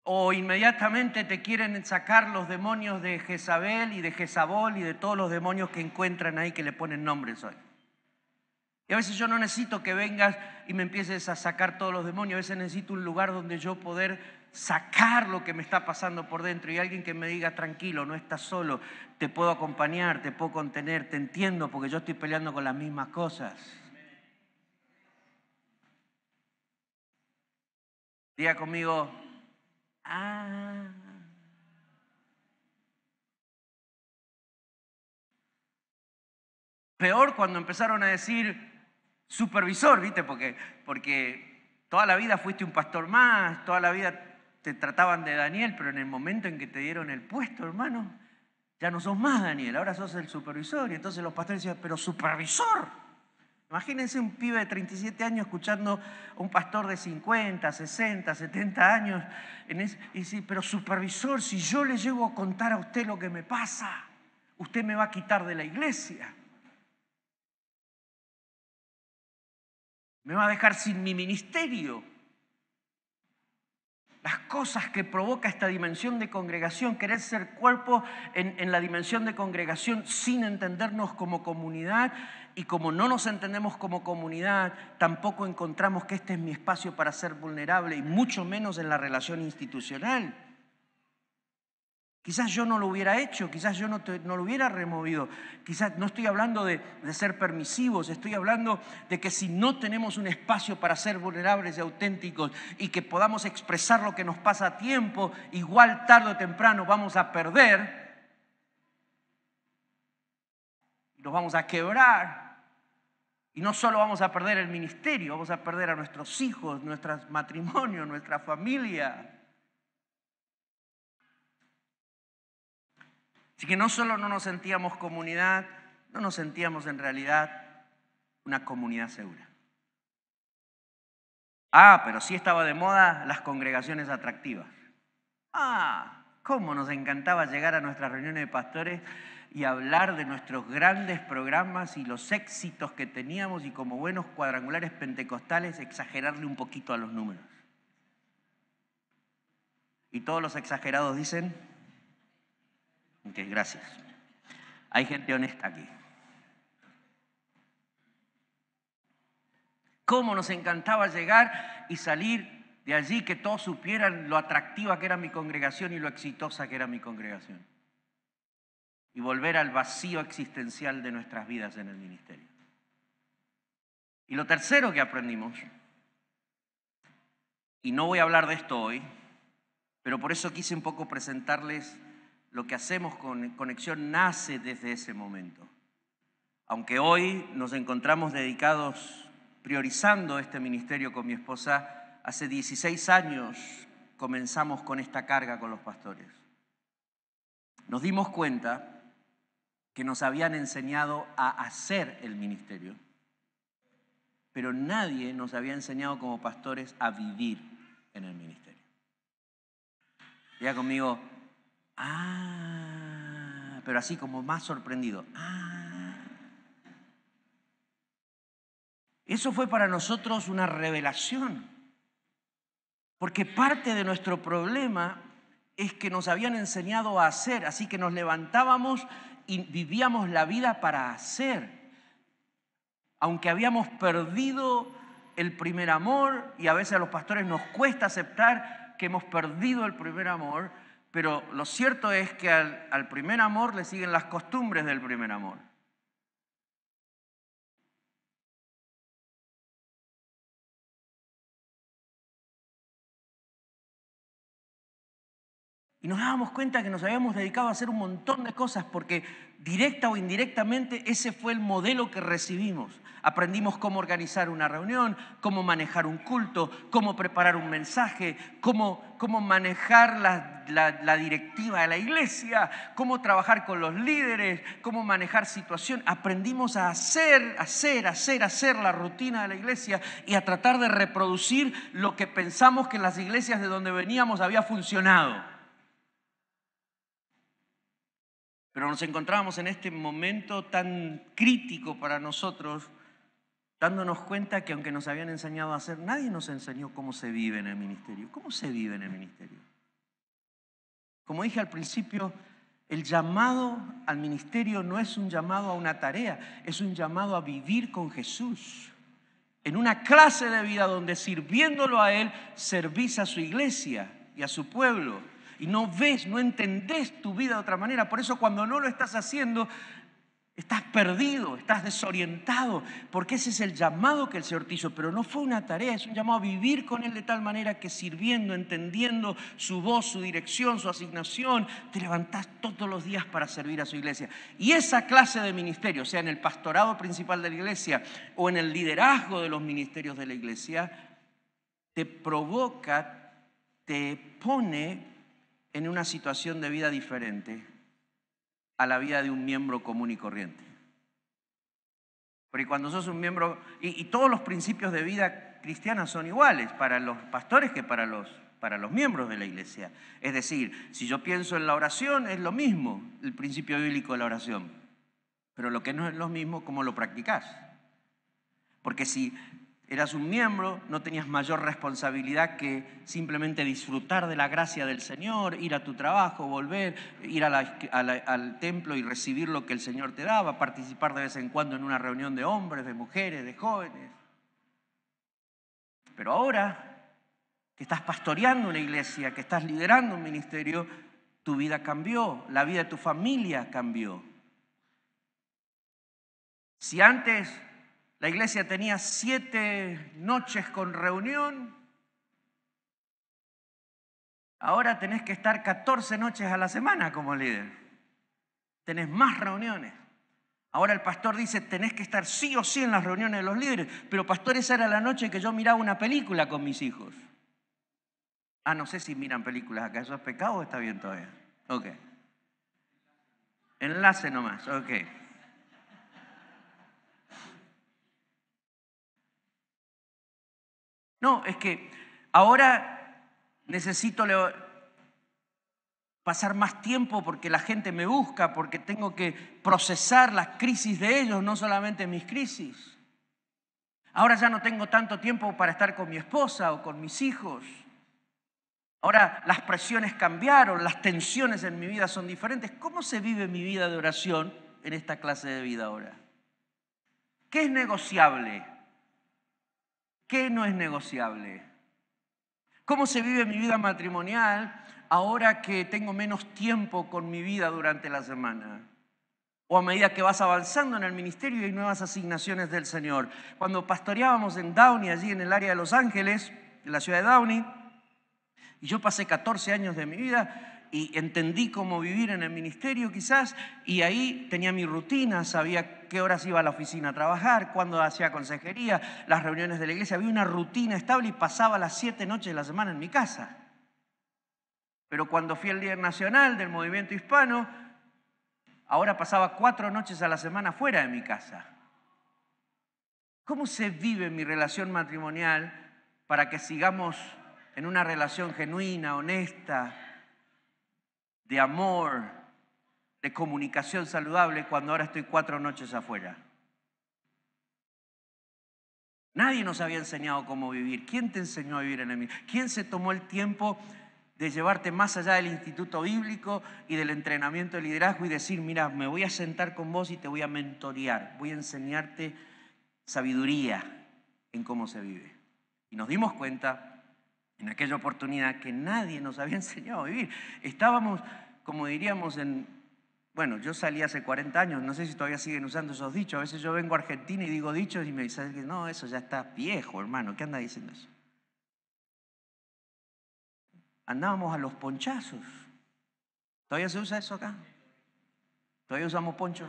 [SPEAKER 1] O inmediatamente te quieren sacar los demonios de Jezabel y de Jezabol y de todos los demonios que encuentran ahí que le ponen nombres hoy. Y a veces yo no necesito que vengas y me empieces a sacar todos los demonios. A veces necesito un lugar donde yo poder sacar lo que me está pasando por dentro. Y alguien que me diga, tranquilo, no estás solo, te puedo acompañar, te puedo contener, te entiendo porque yo estoy peleando con las mismas cosas. Diga conmigo, Peor cuando empezaron a decir supervisor, ¿viste? Porque toda la vida fuiste un pastor más, toda la vida te trataban de Daniel, pero en el momento en que te dieron el puesto, hermano, ya no sos más Daniel, ahora sos el supervisor. Y entonces los pastores decían, pero supervisor. Imagínense un pibe de 37 años escuchando a un pastor de 50, 60, 70 años. Y dice, pero supervisor, si yo le llego a contar a usted lo que me pasa, usted me va a quitar de la iglesia. Me va a dejar sin mi ministerio. Las cosas que provoca esta dimensión de congregación, querer ser cuerpo en la dimensión de congregación sin entendernos como comunidad, y como no nos entendemos como comunidad, tampoco encontramos que este es mi espacio para ser vulnerable, y mucho menos en la relación institucional. Quizás yo no lo hubiera hecho, quizás yo no lo hubiera removido. Quizás no estoy hablando de ser permisivos, estoy hablando de que si no tenemos un espacio para ser vulnerables y auténticos y que podamos expresar lo que nos pasa a tiempo, igual tarde o temprano vamos a perder, nos vamos a quebrar. Y no solo vamos a perder el ministerio, vamos a perder a nuestros hijos, nuestros matrimonios, nuestra familia. Así que no solo no nos sentíamos comunidad, no nos sentíamos en realidad una comunidad segura. Pero sí estaba de moda las congregaciones atractivas. Cómo nos encantaba llegar a nuestras reuniones de pastores y hablar de nuestros grandes programas y los éxitos que teníamos, y como buenos cuadrangulares pentecostales exagerarle un poquito a los números. Y todos los exagerados dicen, ok, gracias. Hay gente honesta aquí. Cómo nos encantaba llegar y salir de allí, que todos supieran lo atractiva que era mi congregación y lo exitosa que era mi congregación. Y volver al vacío existencial de nuestras vidas en el ministerio. Y lo tercero que aprendimos, y no voy a hablar de esto hoy, pero por eso quise un poco presentarles lo que hacemos con Conexión, nace desde ese momento. Aunque hoy nos encontramos dedicados, priorizando este ministerio con mi esposa, hace 16 años comenzamos con esta carga con los pastores. Nos dimos cuenta que nos habían enseñado a hacer el ministerio, pero nadie nos había enseñado como pastores a vivir en el ministerio. Diga conmigo, pero así como más sorprendido. Eso fue para nosotros una revelación, porque parte de nuestro problema es que nos habían enseñado a hacer, así que nos levantábamos y vivíamos la vida para hacer. Aunque habíamos perdido el primer amor, y a veces a los pastores nos cuesta aceptar que hemos perdido el primer amor, pero lo cierto es que al primer amor le siguen las costumbres del primer amor. Y nos dábamos cuenta que nos habíamos dedicado a hacer un montón de cosas porque directa o indirectamente ese fue el modelo que recibimos. Aprendimos cómo organizar una reunión, cómo manejar un culto, cómo preparar un mensaje, cómo manejar la directiva de la iglesia, cómo trabajar con los líderes, cómo manejar situación. Aprendimos a hacer la rutina de la iglesia y a tratar de reproducir lo que pensamos que en las iglesias de donde veníamos había funcionado. Pero nos encontrábamos en este momento tan crítico para nosotros, dándonos cuenta que aunque nos habían enseñado a hacer, nadie nos enseñó cómo se vive en el ministerio. ¿Cómo se vive en el ministerio? Como dije al principio, el llamado al ministerio no es un llamado a una tarea, es un llamado a vivir con Jesús. En una clase de vida donde sirviéndolo a Él, servís a su iglesia y a su pueblo. Y no ves, no entendés tu vida de otra manera. Por eso cuando no lo estás haciendo, estás perdido, estás desorientado, porque ese es el llamado que el Señor te hizo, pero no fue una tarea, es un llamado a vivir con Él de tal manera que sirviendo, entendiendo su voz, su dirección, su asignación, te levantás todos los días para servir a su iglesia. Y esa clase de ministerio, sea en el pastorado principal de la iglesia o en el liderazgo de los ministerios de la iglesia, te provoca, te pone en una situación de vida diferente a la vida de un miembro común y corriente. Porque cuando sos un miembro, y todos los principios de vida cristiana son iguales para los pastores que para los miembros de la iglesia. Es decir, si yo pienso en la oración, es lo mismo el principio bíblico de la oración. Pero lo que no es lo mismo, cómo lo practicás. Porque si eras un miembro, no tenías mayor responsabilidad que simplemente disfrutar de la gracia del Señor, ir a tu trabajo, volver, ir al templo y recibir lo que el Señor te daba, participar de vez en cuando en una reunión de hombres, de mujeres, de jóvenes. Pero ahora que estás pastoreando una iglesia, que estás liderando un ministerio, tu vida cambió, la vida de tu familia cambió. Si antes la iglesia tenía 7 noches con reunión, ahora tenés que estar 14 noches a la semana como líder. Tenés más reuniones. Ahora el pastor dice, tenés que estar sí o sí en las reuniones de los líderes. Pero pastor, esa era la noche que yo miraba una película con mis hijos. No sé si miran películas acá. ¿Eso es pecado o está bien todavía? Ok. Enlace nomás, ok. No, es que ahora necesito pasar más tiempo porque la gente me busca, porque tengo que procesar las crisis de ellos, no solamente mis crisis. Ahora ya no tengo tanto tiempo para estar con mi esposa o con mis hijos. Ahora las presiones cambiaron, las tensiones en mi vida son diferentes. ¿Cómo se vive mi vida de oración en esta clase de vida ahora? ¿Qué es negociable? ¿Qué no es negociable? ¿Cómo se vive mi vida matrimonial ahora que tengo menos tiempo con mi vida durante la semana? O a medida que vas avanzando en el ministerio y hay nuevas asignaciones del Señor. Cuando pastoreábamos en Downey, allí en el área de Los Ángeles, en la ciudad de Downey, y yo pasé 14 años de mi vida y entendí cómo vivir en el ministerio quizás, y ahí tenía mi rutina, sabía qué horas iba a la oficina a trabajar, cuándo hacía consejería, las reuniones de la iglesia, había una rutina estable y pasaba las 7 noches de la semana en mi casa. Pero cuando fui el líder nacional del movimiento hispano, ahora pasaba 4 noches a la semana fuera de mi casa. ¿Cómo se vive mi relación matrimonial para que sigamos en una relación genuina, honesta, de amor, de comunicación saludable cuando ahora estoy 4 noches afuera? Nadie nos había enseñado cómo vivir. ¿Quién te enseñó a vivir en el ministerio? ¿Quién se tomó el tiempo de llevarte más allá del instituto bíblico y del entrenamiento de liderazgo y decir, mira, me voy a sentar con vos y te voy a mentorear, voy a enseñarte sabiduría en cómo se vive? Y nos dimos cuenta en aquella oportunidad que nadie nos había enseñado a vivir. Estábamos, como diríamos, bueno, yo salí hace 40 años, no sé si todavía siguen usando esos dichos. A veces yo vengo a Argentina y digo dichos y me dicen, no, eso ya está viejo, hermano, ¿qué anda diciendo eso? Andábamos a los ponchazos. ¿Todavía se usa eso acá? ¿Todavía usamos poncho?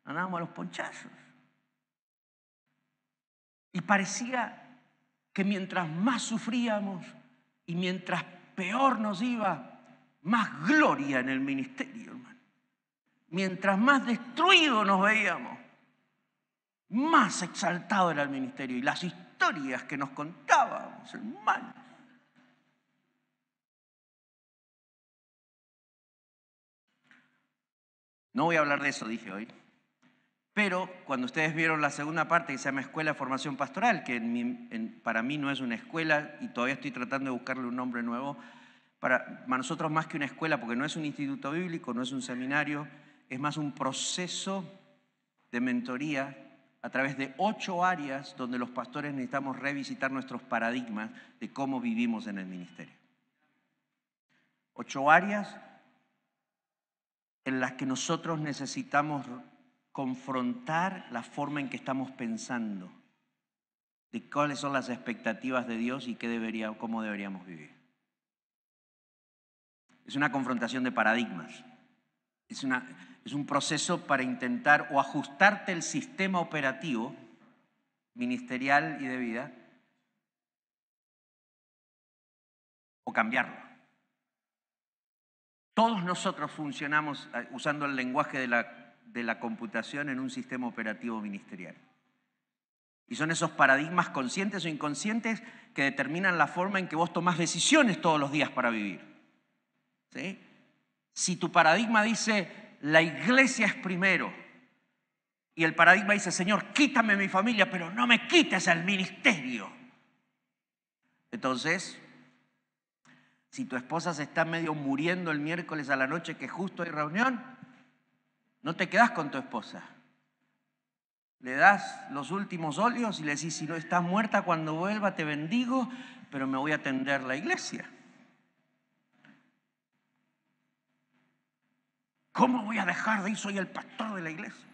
[SPEAKER 1] Andábamos a los ponchazos. Y parecía que mientras más sufríamos y mientras peor nos iba, más gloria en el ministerio, hermano. Mientras más destruidos nos veíamos, más exaltado era el ministerio. Y las historias que nos contábamos, hermano. No voy a hablar de eso, dije hoy. Pero cuando ustedes vieron la segunda parte que se llama Escuela de Formación Pastoral, que para mí no es una escuela y todavía estoy tratando de buscarle un nombre nuevo, para nosotros más que una escuela, porque no es un instituto bíblico, no es un seminario, es más un proceso de mentoría a través de 8 áreas donde los pastores necesitamos revisitar nuestros paradigmas de cómo vivimos en el ministerio. 8 áreas en las que nosotros necesitamos confrontar la forma en que estamos pensando, de cuáles son las expectativas de Dios y cómo deberíamos vivir. Es una confrontación de paradigmas. Es un proceso para intentar o ajustarte el sistema operativo ministerial y de vida o cambiarlo. Todos nosotros funcionamos usando el lenguaje de la computación en un sistema operativo ministerial. Y son esos paradigmas conscientes o inconscientes que determinan la forma en que vos tomás decisiones todos los días para vivir. ¿Sí? Si tu paradigma dice, la iglesia es primero, y el paradigma dice, Señor, quítame mi familia, pero no me quites el ministerio. Entonces, si tu esposa se está medio muriendo el miércoles a la noche que justo hay reunión, no te quedás con tu esposa. Le das los últimos óleos y le decís, si no estás muerta cuando vuelva te bendigo, pero me voy a atender la iglesia. ¿Cómo voy a dejar de ir? Soy el pastor de la iglesia.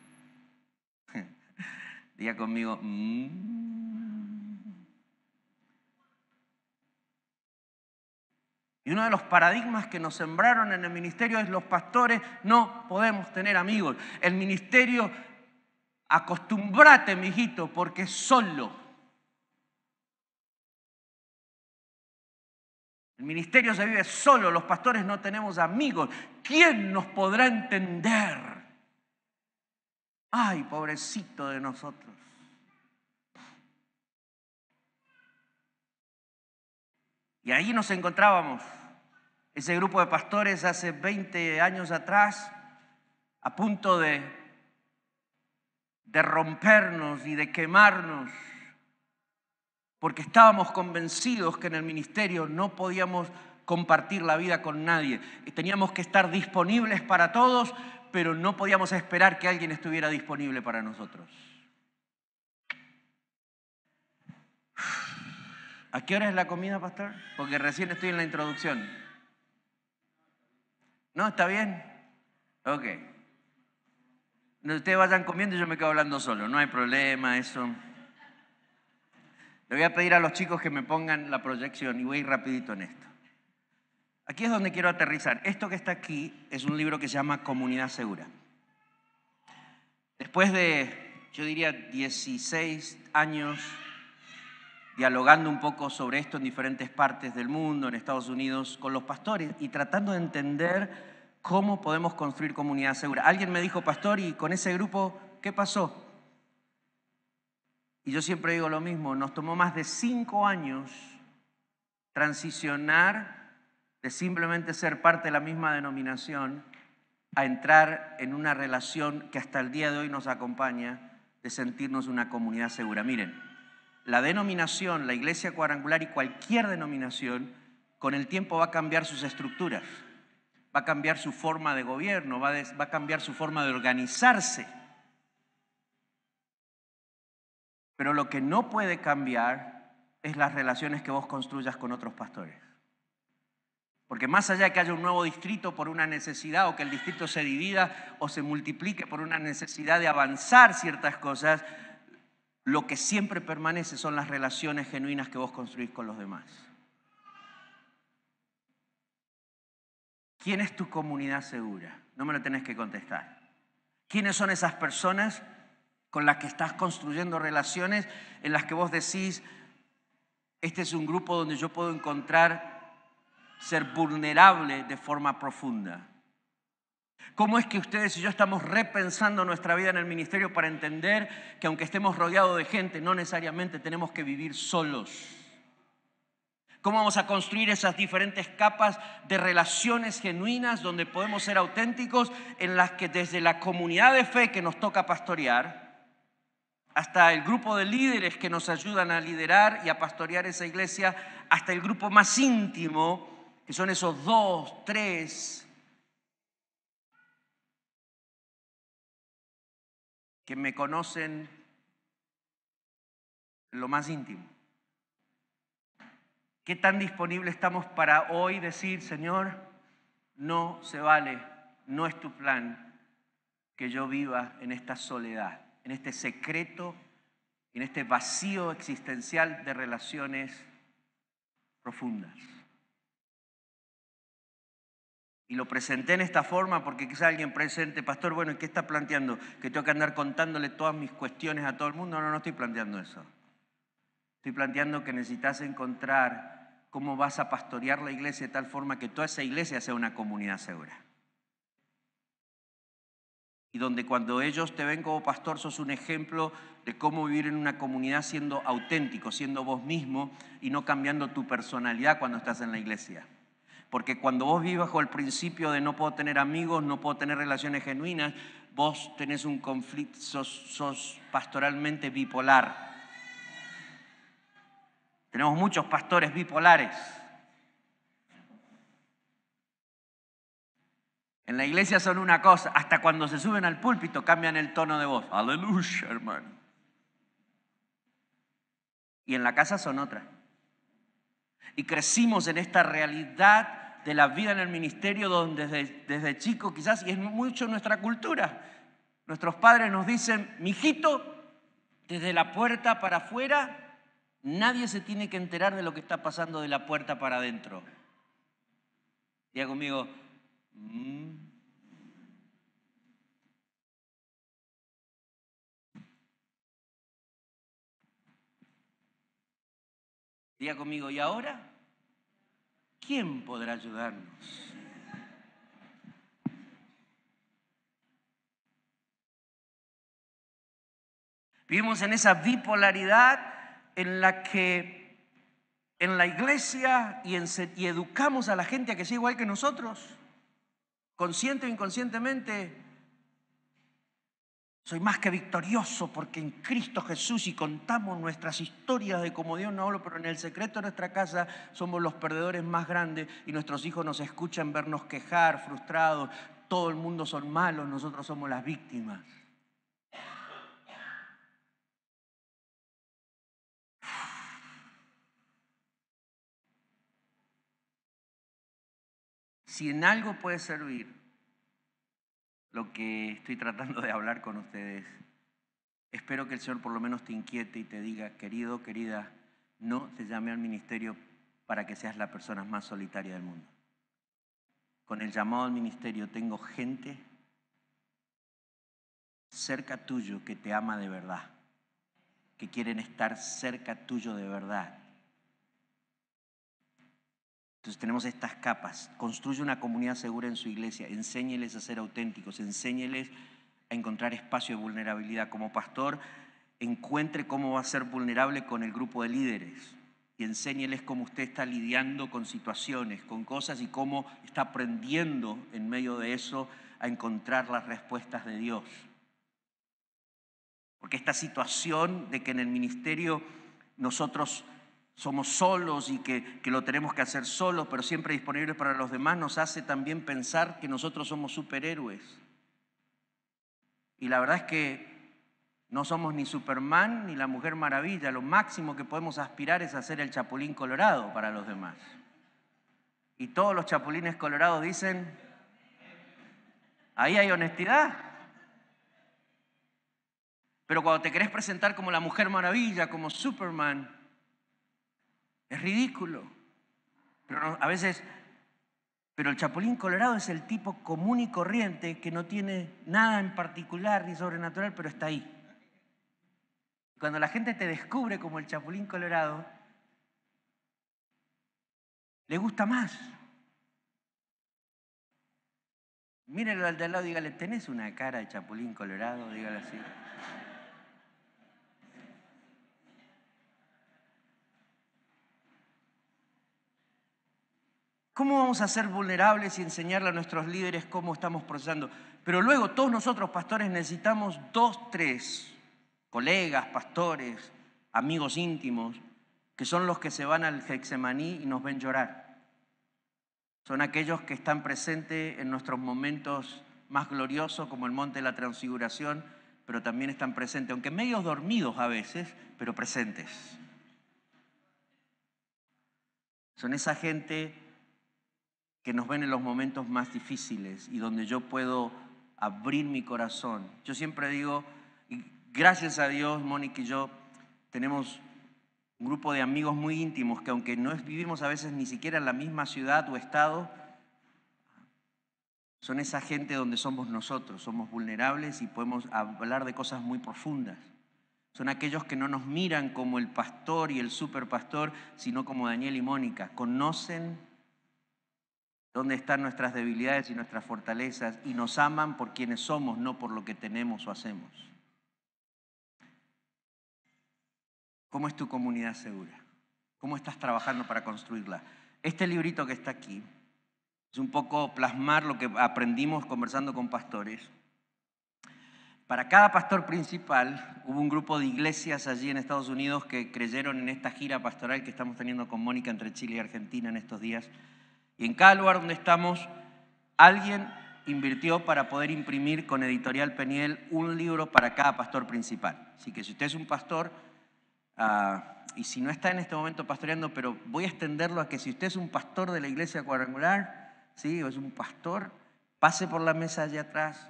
[SPEAKER 1] Diga conmigo, Y uno de los paradigmas que nos sembraron en el ministerio es los pastores no podemos tener amigos. El ministerio, acostúmbrate, mijito, porque es solo. El ministerio se vive solo, los pastores no tenemos amigos. ¿Quién nos podrá entender? Ay, pobrecito de nosotros. Y ahí nos encontrábamos, ese grupo de pastores hace 20 años atrás, a punto de rompernos y de quemarnos, porque estábamos convencidos que en el ministerio no podíamos compartir la vida con nadie. Teníamos que estar disponibles para todos, pero no podíamos esperar que alguien estuviera disponible para nosotros. ¿A qué hora es la comida, pastor? Porque recién estoy en la introducción. ¿No? ¿Está bien? Ok. Ustedes vayan comiendo y yo me quedo hablando solo. No hay problema, eso. Le voy a pedir a los chicos que me pongan la proyección y voy a ir rapidito en esto. Aquí es donde quiero aterrizar. Esto que está aquí es un libro que se llama Comunidad Segura. Después de, yo diría, 16 años dialogando un poco sobre esto en diferentes partes del mundo, en Estados Unidos, con los pastores y tratando de entender cómo podemos construir comunidad segura. Alguien me dijo, pastor, ¿y con ese grupo qué pasó? Y yo siempre digo lo mismo, nos tomó más de 5 años transicionar de simplemente ser parte de la misma denominación a entrar en una relación que hasta el día de hoy nos acompaña, de sentirnos una comunidad segura. Miren, la denominación, la iglesia cuadrangular y cualquier denominación, con el tiempo va a cambiar sus estructuras, va a cambiar su forma de gobierno, va a cambiar su forma de organizarse. Pero lo que no puede cambiar es las relaciones que vos construyas con otros pastores. Porque más allá de que haya un nuevo distrito por una necesidad o que el distrito se divida o se multiplique por una necesidad de avanzar ciertas cosas, lo que siempre permanece son las relaciones genuinas que vos construís con los demás. ¿Quién es tu comunidad segura? No me lo tenés que contestar. ¿Quiénes son esas personas con las que estás construyendo relaciones en las que vos decís, este es un grupo donde yo puedo encontrar ser vulnerable de forma profunda? ¿Cómo es que ustedes y yo estamos repensando nuestra vida en el ministerio para entender que aunque estemos rodeados de gente, no necesariamente tenemos que vivir solos? ¿Cómo vamos a construir esas diferentes capas de relaciones genuinas donde podemos ser auténticos, en las que desde la comunidad de fe que nos toca pastorear, hasta el grupo de líderes que nos ayudan a liderar y a pastorear esa iglesia, hasta el grupo más íntimo que son esos 2, 3 que me conocen lo más íntimo. ¿Qué tan disponible estamos para hoy decir, Señor, no se vale, no es tu plan que yo viva en esta soledad, en este secreto, en este vacío existencial de relaciones profundas? Y lo presenté en esta forma porque quizá alguien presente, pastor, bueno, ¿y qué está planteando? ¿Que tengo que andar contándole todas mis cuestiones a todo el mundo? No estoy planteando eso. Estoy planteando que necesitas encontrar cómo vas a pastorear la iglesia de tal forma que toda esa iglesia sea una comunidad segura. Y donde cuando ellos te ven como pastor sos un ejemplo de cómo vivir en una comunidad siendo auténtico, siendo vos mismo y no cambiando tu personalidad cuando estás en la iglesia. Porque cuando vos vivís bajo el principio de no puedo tener amigos, no puedo tener relaciones genuinas, vos tenés un conflicto, sos pastoralmente bipolar. Tenemos muchos pastores bipolares. En la iglesia son una cosa, hasta cuando se suben al púlpito cambian el tono de voz. Aleluya, hermano. Y en la casa son otra. Y crecimos en esta realidad de la vida en el ministerio donde desde chico quizás, y es mucho nuestra cultura, nuestros padres nos dicen, mijito, desde la puerta para afuera, nadie se tiene que enterar de lo que está pasando de la puerta para adentro. Diga conmigo, Diga conmigo, ¿y ahora? ¿Quién podrá ayudarnos? Vivimos en esa bipolaridad en la que en la iglesia y educamos a la gente a que sea igual que nosotros, consciente o inconscientemente. Soy más que victorioso porque en Cristo Jesús, y contamos nuestras historias de cómo Dios nos habló, pero en el secreto de nuestra casa somos los perdedores más grandes y nuestros hijos nos escuchan vernos quejar, frustrados. Todo el mundo son malos, nosotros somos las víctimas. Si en algo puede servir lo que estoy tratando de hablar con ustedes, espero que el Señor por lo menos te inquiete y te diga, querido, querida, no te llamé al ministerio para que seas la persona más solitaria del mundo. Con el llamado al ministerio tengo gente cerca tuyo que te ama de verdad, que quieren estar cerca tuyo de verdad. Entonces tenemos estas capas. Construye una comunidad segura en su iglesia. Enséñeles a ser auténticos. Enséñeles a encontrar espacio de vulnerabilidad. Como pastor, encuentre cómo va a ser vulnerable con el grupo de líderes. Y enséñeles cómo usted está lidiando con situaciones, con cosas y cómo está aprendiendo en medio de eso a encontrar las respuestas de Dios. Porque esta situación de que en el ministerio nosotros somos solos y que lo tenemos que hacer solos, pero siempre disponibles para los demás, nos hace también pensar que nosotros somos superhéroes. Y la verdad es que no somos ni Superman ni la Mujer Maravilla. Lo máximo que podemos aspirar es a ser el Chapulín Colorado para los demás. Y todos los chapulines colorados dicen, ahí hay honestidad. Pero cuando te querés presentar como la Mujer Maravilla, como Superman, es ridículo. Pero a veces, pero el Chapulín Colorado es el tipo común y corriente que no tiene nada en particular ni sobrenatural, pero está ahí. Cuando la gente te descubre como el Chapulín Colorado, le gusta más. Mírenlo al de al lado, dígale, ¿tenés una cara de Chapulín Colorado? Dígale así. ¿Cómo vamos a ser vulnerables y enseñarle a nuestros líderes cómo estamos procesando? Pero luego todos nosotros, pastores, necesitamos 2, 3 colegas, pastores, amigos íntimos, que son los que se van al Getsemaní y nos ven llorar. Son aquellos que están presentes en nuestros momentos más gloriosos, como el Monte de la Transfiguración, pero también están presentes, aunque medio dormidos a veces, pero presentes. Son esa gente que nos ven en los momentos más difíciles y donde yo puedo abrir mi corazón. Yo siempre digo, y gracias a Dios, Mónica y yo tenemos un grupo de amigos muy íntimos que aunque no vivimos a veces ni siquiera en la misma ciudad o estado, son esa gente donde somos nosotros, somos vulnerables y podemos hablar de cosas muy profundas. Son aquellos que no nos miran como el pastor y el superpastor, sino como Daniel y Mónica. Conocen dónde están nuestras debilidades y nuestras fortalezas y nos aman por quienes somos, no por lo que tenemos o hacemos. ¿Cómo es tu comunidad segura? ¿Cómo estás trabajando para construirla? Este librito que está aquí es un poco plasmar lo que aprendimos conversando con pastores. Para cada pastor principal hubo un grupo de iglesias allí en Estados Unidos que creyeron en esta gira pastoral que estamos teniendo con Mónica entre Chile y Argentina en estos días. Y en cada lugar donde estamos, alguien invirtió para poder imprimir con Editorial Peniel un libro para cada pastor principal. Así que si usted es un pastor, y si no está en este momento pastoreando, pero voy a extenderlo a que si usted es un pastor de la iglesia cuadrangular, ¿sí? O es un pastor, pase por la mesa allá atrás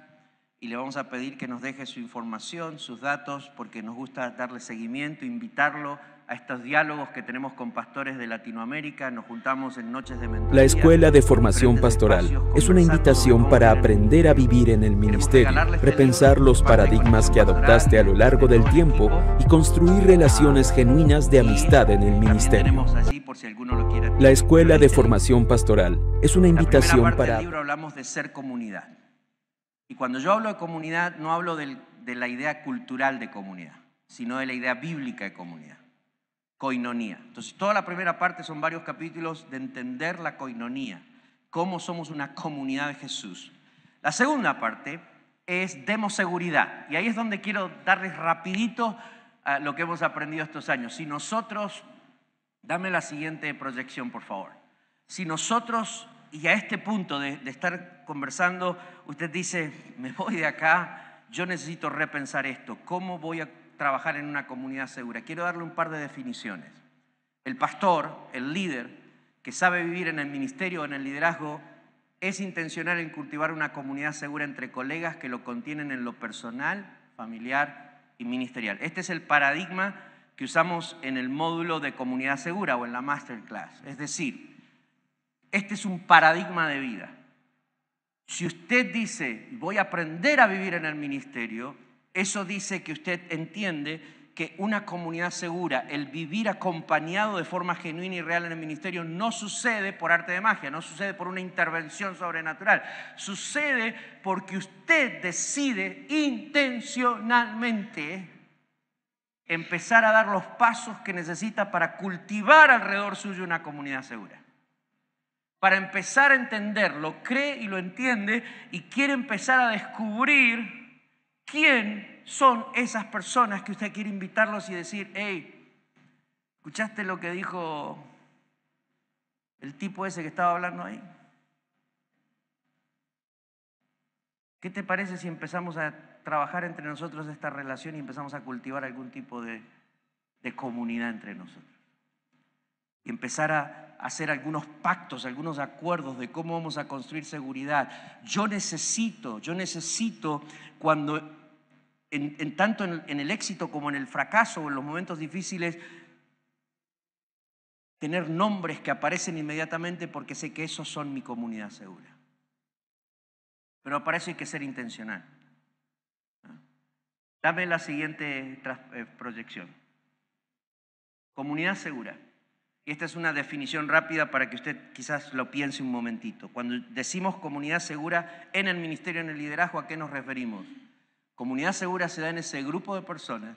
[SPEAKER 1] y le vamos a pedir que nos deje su información, sus datos, porque nos gusta darle seguimiento, invitarlo a estos diálogos que tenemos con pastores de Latinoamérica. Nos juntamos en noches de mentoría.
[SPEAKER 4] La Escuela de Formación Pastoral es una invitación para aprender a vivir en el ministerio, repensar los paradigmas que adoptaste a lo largo del tiempo y construir relaciones genuinas de amistad en el ministerio. La Escuela de Formación Pastoral es una invitación para...
[SPEAKER 1] En el libro hablamos de ser comunidad. Y cuando yo hablo de comunidad, no hablo de la idea cultural de comunidad, sino de la idea bíblica de comunidad. Coinonía. Entonces, toda la primera parte son varios capítulos de entender la coinonía, cómo somos una comunidad de Jesús. La segunda parte es demos seguridad. Y ahí es donde quiero darles rapidito lo que hemos aprendido estos años. Si nosotros, dame la siguiente proyección, por favor. Si nosotros, y a este punto de estar conversando, usted dice, me voy de acá, yo necesito repensar esto. ¿Cómo voy a trabajar en una comunidad segura? Quiero darle un par de definiciones. El pastor, el líder, que sabe vivir en el ministerio o en el liderazgo, es intencional en cultivar una comunidad segura entre colegas que lo contienen en lo personal, familiar y ministerial. Este es el paradigma que usamos en el módulo de comunidad segura o en la masterclass. Es decir, este es un paradigma de vida. Si usted dice, voy a aprender a vivir en el ministerio, eso dice que usted entiende que una comunidad segura, el vivir acompañado de forma genuina y real en el ministerio, no sucede por arte de magia, no sucede por una intervención sobrenatural. Sucede porque usted decide intencionalmente empezar a dar los pasos que necesita para cultivar alrededor suyo una comunidad segura. Para empezar a entenderlo, cree y lo entiende y quiere empezar a descubrir quién son esas personas que usted quiere invitarlos y decir, hey, ¿escuchaste lo que dijo el tipo ese que estaba hablando ahí? ¿Qué te parece si empezamos a trabajar entre nosotros esta relación y empezamos a cultivar algún tipo de comunidad entre nosotros? Y empezar a hacer algunos pactos, algunos acuerdos de cómo vamos a construir seguridad. Yo necesito cuando, tanto en el éxito como en el fracaso o en los momentos difíciles, tener nombres que aparecen inmediatamente porque sé que esos son mi comunidad segura. Pero para eso hay que ser intencional. Dame la siguiente proyección. Comunidad segura. Y esta es una definición rápida para que usted quizás lo piense un momentito. Cuando decimos comunidad segura en el ministerio, en el liderazgo, ¿a qué nos referimos? Comunidad segura se da en ese grupo de personas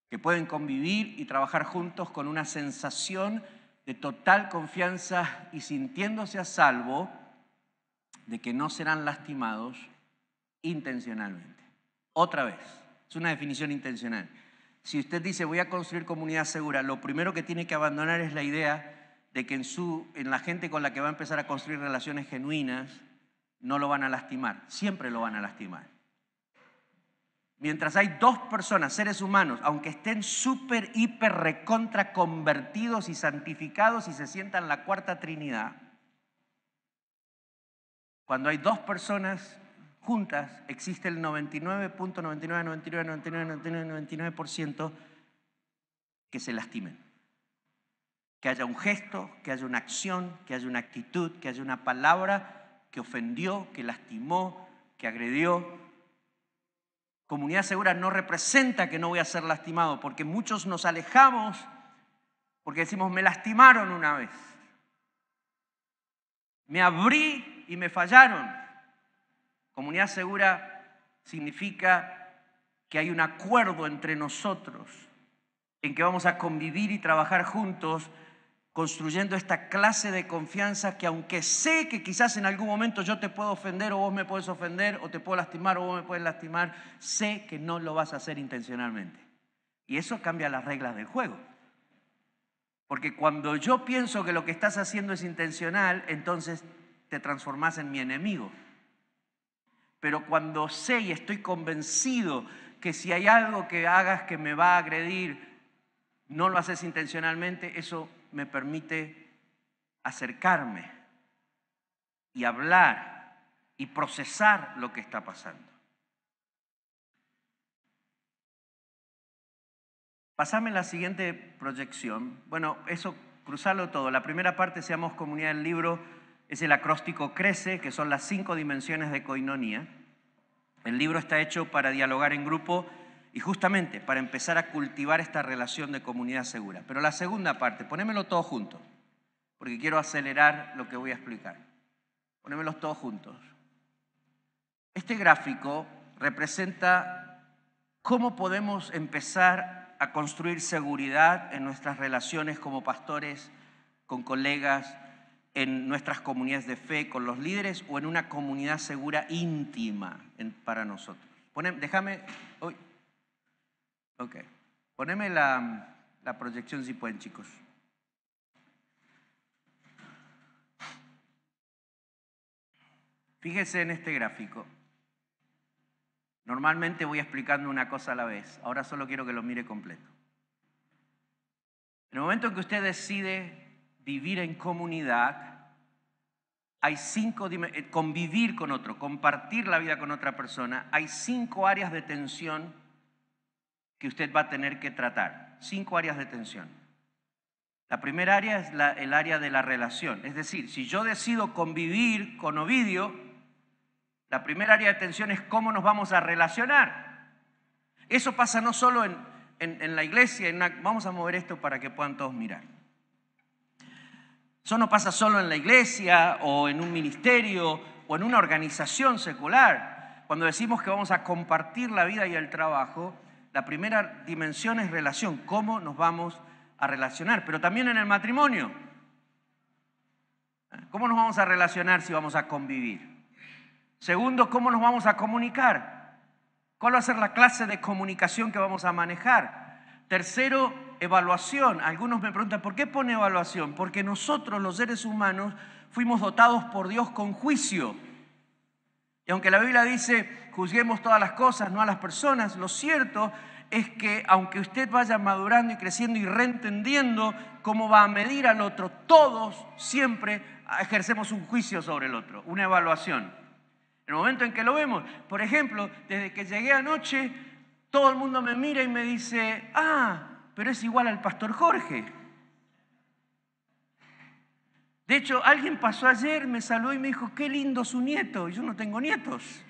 [SPEAKER 1] que pueden convivir y trabajar juntos con una sensación de total confianza y sintiéndose a salvo de que no serán lastimados intencionalmente. Otra vez, es una definición intencional. Si usted dice voy a construir comunidad segura, lo primero que tiene que abandonar es la idea de que en la gente con la que va a empezar a construir relaciones genuinas no lo van a lastimar, siempre lo van a lastimar. Mientras hay dos personas, seres humanos, aunque estén súper, hiper, recontra convertidos y santificados y se sientan la cuarta Trinidad, cuando hay dos personas juntas, existe el 99.99999999% que se lastimen. Que haya un gesto, que haya una acción, que haya una actitud, que haya una palabra que ofendió, que lastimó, que agredió. Comunidad segura no representa que no voy a ser lastimado, porque muchos nos alejamos porque decimos, me lastimaron una vez. Me abrí y me fallaron. Comunidad segura significa que hay un acuerdo entre nosotros en que vamos a convivir y trabajar juntos, construyendo esta clase de confianza que aunque sé que quizás en algún momento yo te puedo ofender o vos me puedes ofender o te puedo lastimar o vos me puedes lastimar, sé que no lo vas a hacer intencionalmente. Y eso cambia las reglas del juego. Porque cuando yo pienso que lo que estás haciendo es intencional, entonces te transformás en mi enemigo. Pero cuando sé y estoy convencido que si hay algo que hagas que me va a agredir, no lo haces intencionalmente, eso me permite acercarme y hablar y procesar lo que está pasando. Pasame la siguiente proyección. Bueno, eso, cruzarlo todo. La primera parte, seamos comunidad del libro, es el acróstico CRECE, que son las 5 dimensiones de koinonía. El libro está hecho para dialogar en grupo y justamente para empezar a cultivar esta relación de comunidad segura. Pero la segunda parte, ponémelo todo junto, porque quiero acelerar lo que voy a explicar. Ponémelos todos juntos. Este gráfico representa cómo podemos empezar a construir seguridad en nuestras relaciones como pastores, con colegas, en nuestras comunidades de fe, con los líderes o en una comunidad segura íntima para nosotros. Poneme la proyección si pueden, chicos. Fíjese en este gráfico. Normalmente voy explicando una cosa a la vez. Ahora solo quiero que lo mire completo. En el momento en que usted decide vivir en comunidad, hay 5 convivir con otro, compartir la vida con otra persona, hay 5 áreas de tensión que usted va a tener que tratar. 5 áreas de tensión. La primera área es el área de la relación. Es decir, si yo decido convivir con Ovidio, la primera área de tensión es cómo nos vamos a relacionar. Eso pasa no solo en la iglesia, vamos a mover esto para que puedan todos mirar. Eso no pasa solo en la iglesia o en un ministerio o en una organización secular. Cuando decimos que vamos a compartir la vida y el trabajo, la primera dimensión es relación, cómo nos vamos a relacionar, pero también en el matrimonio. ¿Cómo nos vamos a relacionar si vamos a convivir? Segundo, ¿cómo nos vamos a comunicar? ¿Cuál va a ser la clase de comunicación que vamos a manejar? Tercero, evaluación. Algunos me preguntan, ¿por qué pone evaluación? Porque nosotros, los seres humanos, fuimos dotados por Dios con juicio. Y aunque la Biblia dice, juzguemos todas las cosas, no a las personas, lo cierto es que aunque usted vaya madurando y creciendo y reentendiendo cómo va a medir al otro, todos siempre ejercemos un juicio sobre el otro, una evaluación. En el momento en que lo vemos, por ejemplo, desde que llegué anoche, todo el mundo me mira y me dice, pero es igual al pastor Jorge. De hecho, alguien pasó ayer, me saludó y me dijo, qué lindo su nieto. Y yo no tengo nietos.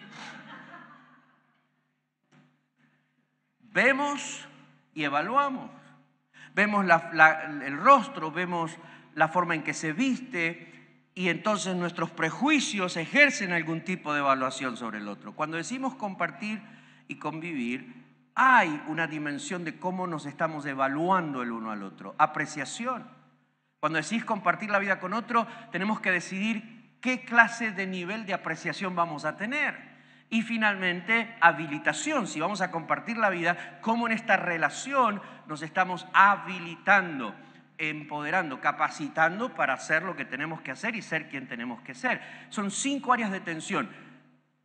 [SPEAKER 1] Vemos y evaluamos. Vemos el rostro, vemos la forma en que se viste y entonces nuestros prejuicios ejercen algún tipo de evaluación sobre el otro. Cuando decimos compartir y convivir, hay una dimensión de cómo nos estamos evaluando el uno al otro. Apreciación. Cuando decís compartir la vida con otro, tenemos que decidir qué clase de nivel de apreciación vamos a tener. Y finalmente, habilitación. Si vamos a compartir la vida, cómo en esta relación nos estamos habilitando. empoderando, capacitando para hacer lo que tenemos que hacer y ser quien tenemos que ser. Son 5 áreas de tensión.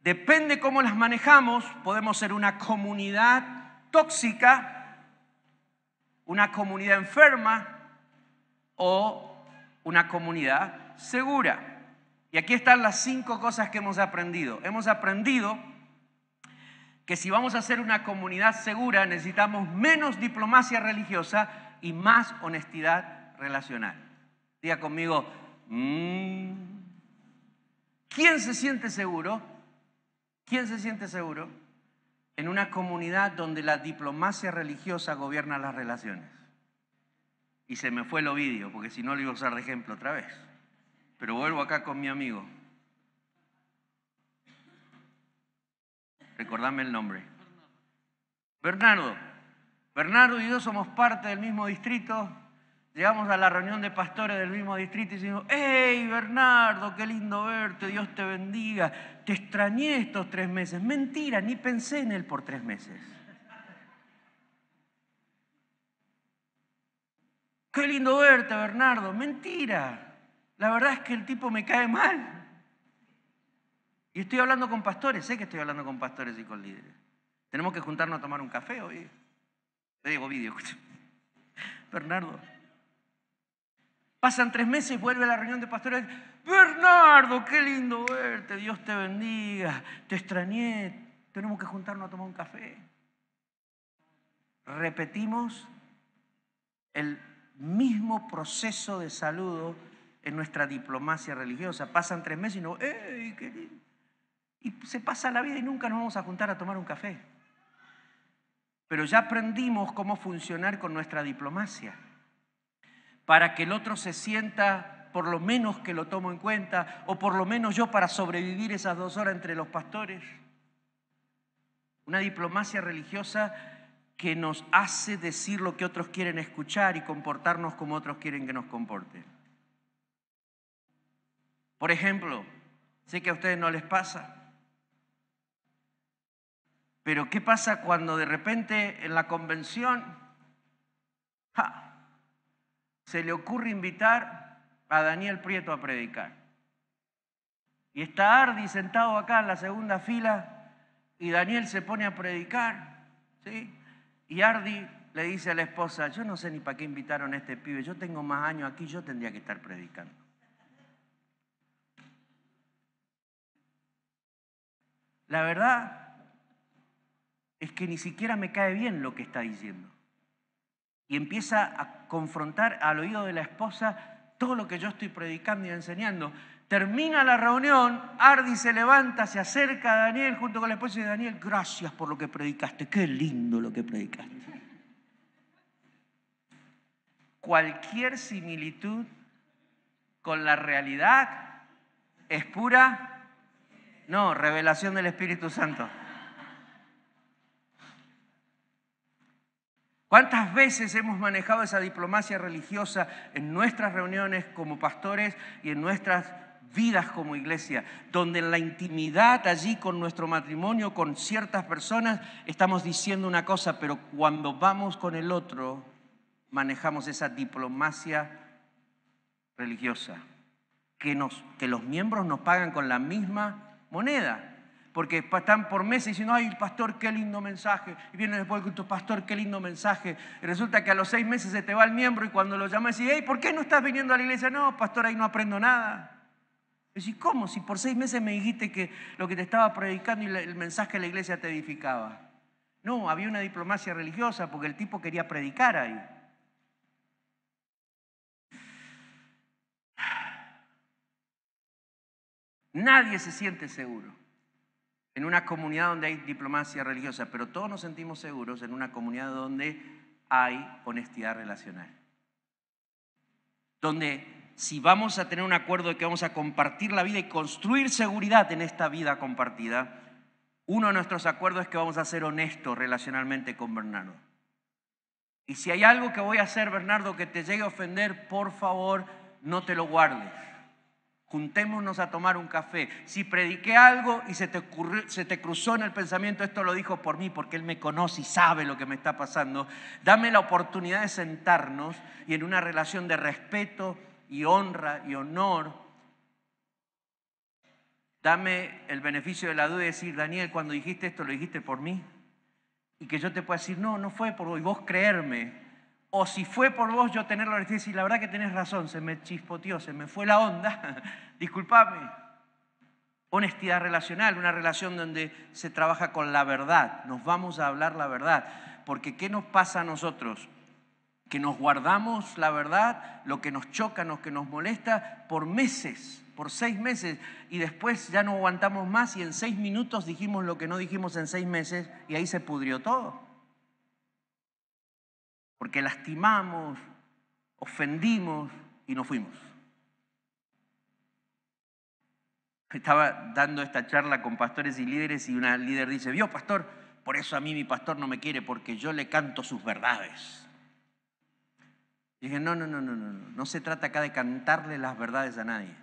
[SPEAKER 1] Depende cómo las manejamos, podemos ser una comunidad tóxica, una comunidad enferma o una comunidad segura. Y aquí están las 5 cosas que hemos aprendido. Hemos aprendido que si vamos a ser una comunidad segura necesitamos menos diplomacia religiosa y más honestidad relacional. Diga conmigo, ¿quién se siente seguro? ¿Quién se siente seguro en una comunidad donde la diplomacia religiosa gobierna las relaciones? Y se me fue el Ovidio, porque si no lo iba a usar de ejemplo otra vez. Pero vuelvo acá con mi amigo. Recordame el nombre. Bernardo. Bernardo y yo somos parte del mismo distrito. Llegamos a la reunión de pastores del mismo distrito y decimos, ¡hey, Bernardo, qué lindo verte, Dios te bendiga! Te extrañé estos 3 meses. Mentira, ni pensé en él por 3 meses. ¡Qué lindo verte, Bernardo! Mentira. La verdad es que el tipo me cae mal. Y estoy hablando con pastores, sé que estoy hablando con pastores y con líderes. Tenemos que juntarnos a tomar un café hoy. Te digo, Ovidio, Bernardo. Pasan 3 meses y vuelve a la reunión de pastores. Bernardo, qué lindo verte, Dios te bendiga. Te extrañé, tenemos que juntarnos a tomar un café. Repetimos el mismo proceso de saludo en nuestra diplomacia religiosa. Pasan 3 meses y no, ¡ey, qué lindo! Y se pasa la vida y nunca nos vamos a juntar a tomar un café. Pero ya aprendimos cómo funcionar con nuestra diplomacia. Para que el otro se sienta, por lo menos que lo tomo en cuenta, o por lo menos yo para sobrevivir esas 2 horas entre los pastores. Una diplomacia religiosa que nos hace decir lo que otros quieren escuchar y comportarnos como otros quieren que nos comporten. Por ejemplo, sé que a ustedes no les pasa, pero ¿qué pasa cuando de repente en la convención se le ocurre invitar a Daniel Prieto a predicar? Y está Ardi sentado acá en la segunda fila y Daniel se pone a predicar, ¿sí? Y Ardi le dice a la esposa, yo no sé ni para qué invitaron a este pibe, yo tengo más años aquí, yo tendría que estar predicando. La verdad es que ni siquiera me cae bien lo que está diciendo. Y empieza a confrontar al oído de la esposa todo lo que yo estoy predicando y enseñando. Termina la reunión, Ardi se levanta, se acerca a Daniel junto con la esposa y dice, Daniel, gracias por lo que predicaste, qué lindo lo que predicaste. Cualquier similitud con la realidad es pura, no, revelación del Espíritu Santo. ¿Cuántas veces hemos manejado esa diplomacia religiosa en nuestras reuniones como pastores y en nuestras vidas como iglesia? Donde en la intimidad allí con nuestro matrimonio, con ciertas personas, estamos diciendo una cosa, pero cuando vamos con el otro, manejamos esa diplomacia religiosa. Que los miembros nos pagan con la misma moneda. Porque están por meses diciendo, ay, pastor, qué lindo mensaje. Y viene después con tu pastor, qué lindo mensaje. Y resulta que a los 6 meses se te va el miembro y cuando lo llamas y dices, hey, ¿por qué no estás viniendo a la iglesia? No, pastor, ahí no aprendo nada. Y decís, ¿cómo? Si por 6 meses me dijiste que lo que te estaba predicando y el mensaje de la iglesia te edificaba. No, había una diplomacia religiosa porque el tipo quería predicar ahí. Nadie se siente seguro en una comunidad donde hay diplomacia religiosa, pero todos nos sentimos seguros en una comunidad donde hay honestidad relacional. Donde si vamos a tener un acuerdo de que vamos a compartir la vida y construir seguridad en esta vida compartida, uno de nuestros acuerdos es que vamos a ser honestos relacionalmente con Bernardo. Y si hay algo que voy a hacer, Bernardo, que te llegue a ofender, por favor, no te lo guardes. Juntémonos a tomar un café. Si prediqué algo y se te cruzó en el pensamiento, esto lo dijo por mí, porque Él me conoce y sabe lo que me está pasando, dame la oportunidad de sentarnos y en una relación de respeto y honra y honor, dame el beneficio de la duda y decir, Daniel, cuando dijiste esto, ¿lo dijiste por mí? Y que yo te pueda decir, no fue por vos, y vos creerme. O si fue por vos, yo tener la honestidad y decir, la verdad que tenés razón, se me chispoteó, se me fue la onda, discúlpame. Honestidad relacional, una relación donde se trabaja con la verdad, nos vamos a hablar la verdad. Porque ¿qué nos pasa a nosotros? Que nos guardamos la verdad, lo que nos choca, lo que nos molesta, por meses, por 6 meses, y después ya no aguantamos más y en 6 minutos dijimos lo que no dijimos en 6 meses y ahí se pudrió todo. Porque lastimamos, ofendimos y nos fuimos. Estaba dando esta charla con pastores y líderes y una líder dice, vio pastor, por eso a mí mi pastor no me quiere, porque yo le canto sus verdades. Y dije, no se trata acá de cantarle las verdades a nadie.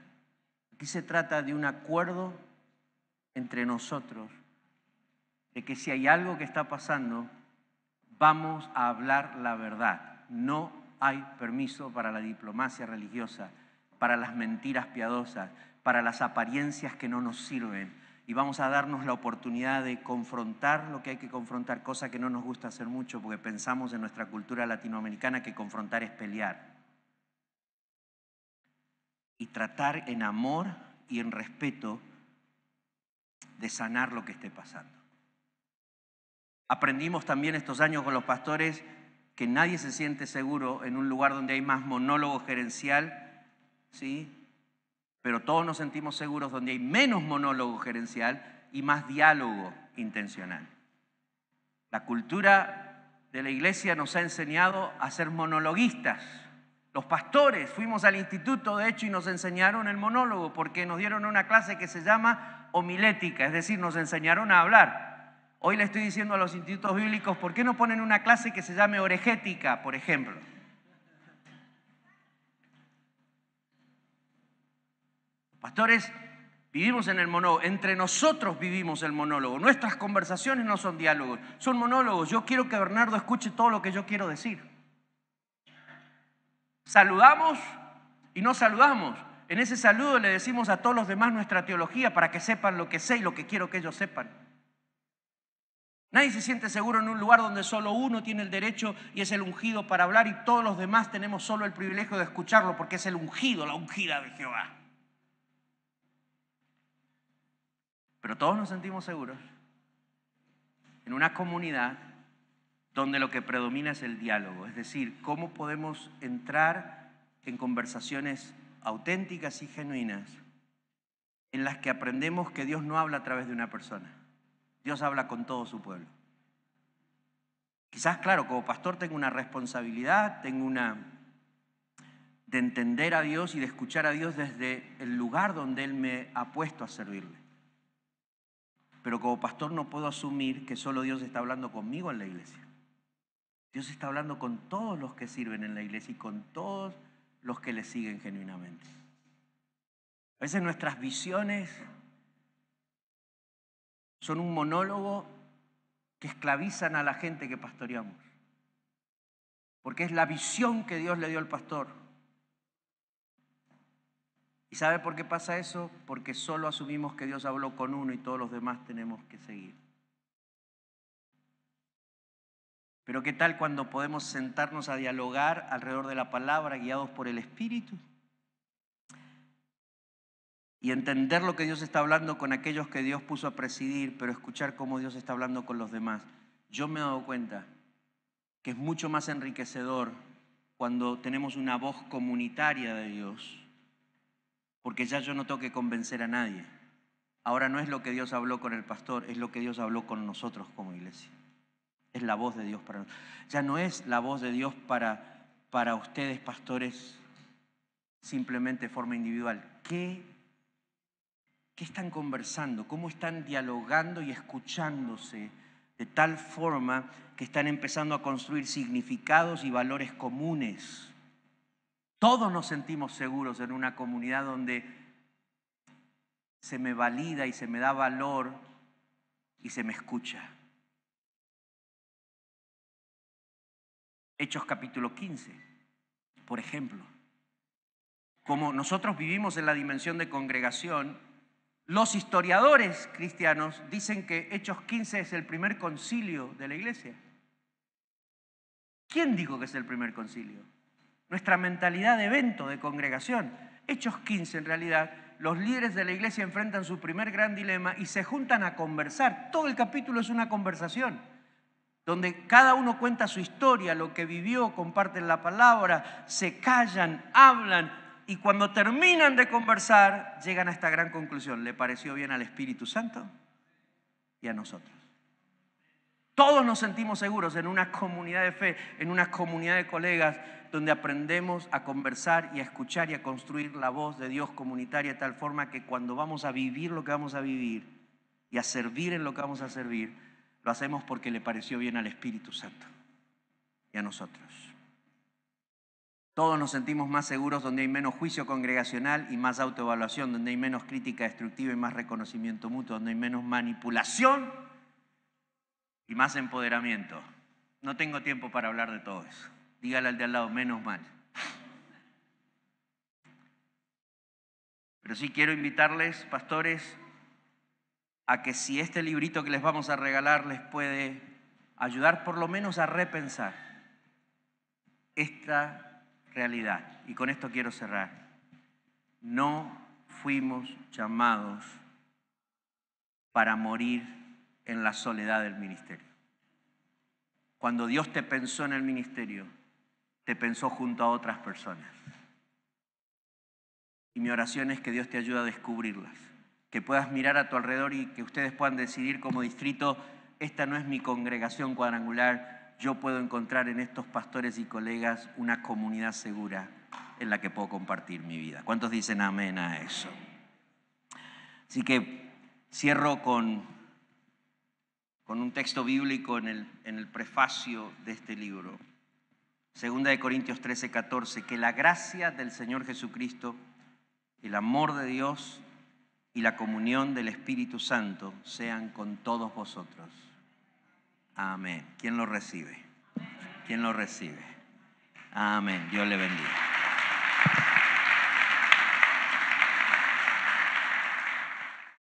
[SPEAKER 1] Aquí se trata de un acuerdo entre nosotros, de que si hay algo que está pasando, vamos a hablar la verdad. No hay permiso para la diplomacia religiosa, para las mentiras piadosas, para las apariencias que no nos sirven. Y vamos a darnos la oportunidad de confrontar lo que hay que confrontar, cosa que no nos gusta hacer mucho porque pensamos en nuestra cultura latinoamericana que confrontar es pelear. Y tratar en amor y en respeto de sanar lo que esté pasando. Aprendimos también estos años con los pastores que nadie se siente seguro en un lugar donde hay más monólogo gerencial, ¿sí? Pero todos nos sentimos seguros donde hay menos monólogo gerencial y más diálogo intencional. La cultura de la iglesia nos ha enseñado a ser monologuistas. Los pastores fuimos al instituto, de hecho, y nos enseñaron el monólogo porque nos dieron una clase que se llama homilética, es decir, nos enseñaron a hablar. Hoy le estoy diciendo a los institutos bíblicos, ¿por qué no ponen una clase que se llame oregética, por ejemplo? Pastores, vivimos en el monólogo, entre nosotros vivimos el monólogo. Nuestras conversaciones no son diálogos, son monólogos. Yo quiero que Bernardo escuche todo lo que yo quiero decir. Saludamos y no saludamos. En ese saludo le decimos a todos los demás nuestra teología para que sepan lo que sé y lo que quiero que ellos sepan. Nadie se siente seguro en un lugar donde solo uno tiene el derecho y es el ungido para hablar y todos los demás tenemos solo el privilegio de escucharlo porque es el ungido, la ungida de Jehová. Pero todos nos sentimos seguros en una comunidad donde lo que predomina es el diálogo, es decir, cómo podemos entrar en conversaciones auténticas y genuinas en las que aprendemos que Dios no habla a través de una persona. Dios habla con todo su pueblo. Quizás, claro, como pastor tengo una responsabilidad, de entender a Dios y de escuchar a Dios desde el lugar donde Él me ha puesto a servirle. Pero como pastor no puedo asumir que solo Dios está hablando conmigo en la iglesia. Dios está hablando con todos los que sirven en la iglesia y con todos los que le siguen genuinamente. A veces nuestras visiones son un monólogo que esclavizan a la gente que pastoreamos. Porque es la visión que Dios le dio al pastor. ¿Y sabe por qué pasa eso? Porque solo asumimos que Dios habló con uno y todos los demás tenemos que seguir. Pero ¿qué tal cuando podemos sentarnos a dialogar alrededor de la palabra guiados por el Espíritu? Y entender lo que Dios está hablando con aquellos que Dios puso a presidir, pero escuchar cómo Dios está hablando con los demás. Yo me he dado cuenta que es mucho más enriquecedor cuando tenemos una voz comunitaria de Dios, porque ya yo no tengo que convencer a nadie. Ahora no es lo que Dios habló con el pastor, es lo que Dios habló con nosotros como iglesia. Es la voz de Dios para nosotros. Ya no es la voz de Dios para ustedes, pastores, simplemente de forma individual. ¿Qué están conversando? ¿Cómo están dialogando y escuchándose de tal forma que están empezando a construir significados y valores comunes? Todos nos sentimos seguros en una comunidad donde se me valida y se me da valor y se me escucha. Hechos capítulo 15, por ejemplo. Como nosotros vivimos en la dimensión de congregación, los historiadores cristianos dicen que Hechos 15 es el primer concilio de la iglesia. ¿Quién dijo que es el primer concilio? Nuestra mentalidad de evento, de congregación. Hechos 15, en realidad, los líderes de la iglesia enfrentan su primer gran dilema y se juntan a conversar. Todo el capítulo es una conversación, donde cada uno cuenta su historia, lo que vivió, comparten la palabra, se callan, hablan, y cuando terminan de conversar, llegan a esta gran conclusión. ¿Le pareció bien al Espíritu Santo y a nosotros? Todos nos sentimos seguros en una comunidad de fe, en una comunidad de colegas, donde aprendemos a conversar y a escuchar y a construir la voz de Dios comunitaria de tal forma que cuando vamos a vivir lo que vamos a vivir y a servir en lo que vamos a servir, lo hacemos porque le pareció bien al Espíritu Santo y a nosotros. Todos nos sentimos más seguros donde hay menos juicio congregacional y más autoevaluación, donde hay menos crítica destructiva y más reconocimiento mutuo, donde hay menos manipulación y más empoderamiento. No tengo tiempo para hablar de todo eso. Dígale al de al lado, menos mal. Pero sí quiero invitarles, pastores, a que si este librito que les vamos a regalar les puede ayudar por lo menos a repensar esta realidad. Y con esto quiero cerrar. No fuimos llamados para morir en la soledad del ministerio. Cuando Dios te pensó en el ministerio, te pensó junto a otras personas. Y mi oración es que Dios te ayude a descubrirlas, que puedas mirar a tu alrededor y que ustedes puedan decidir como distrito, esta no es mi congregación cuadrangular, yo puedo encontrar en estos pastores y colegas una comunidad segura en la que puedo compartir mi vida. ¿Cuántos dicen amén a eso? Así que cierro con un texto bíblico en el prefacio de este libro. 2 Corintios 13, 14, que la gracia del Señor Jesucristo, el amor de Dios y la comunión del Espíritu Santo sean con todos vosotros. Amén. ¿Quién lo recibe? ¿Quién lo recibe? Amén. Dios le bendiga.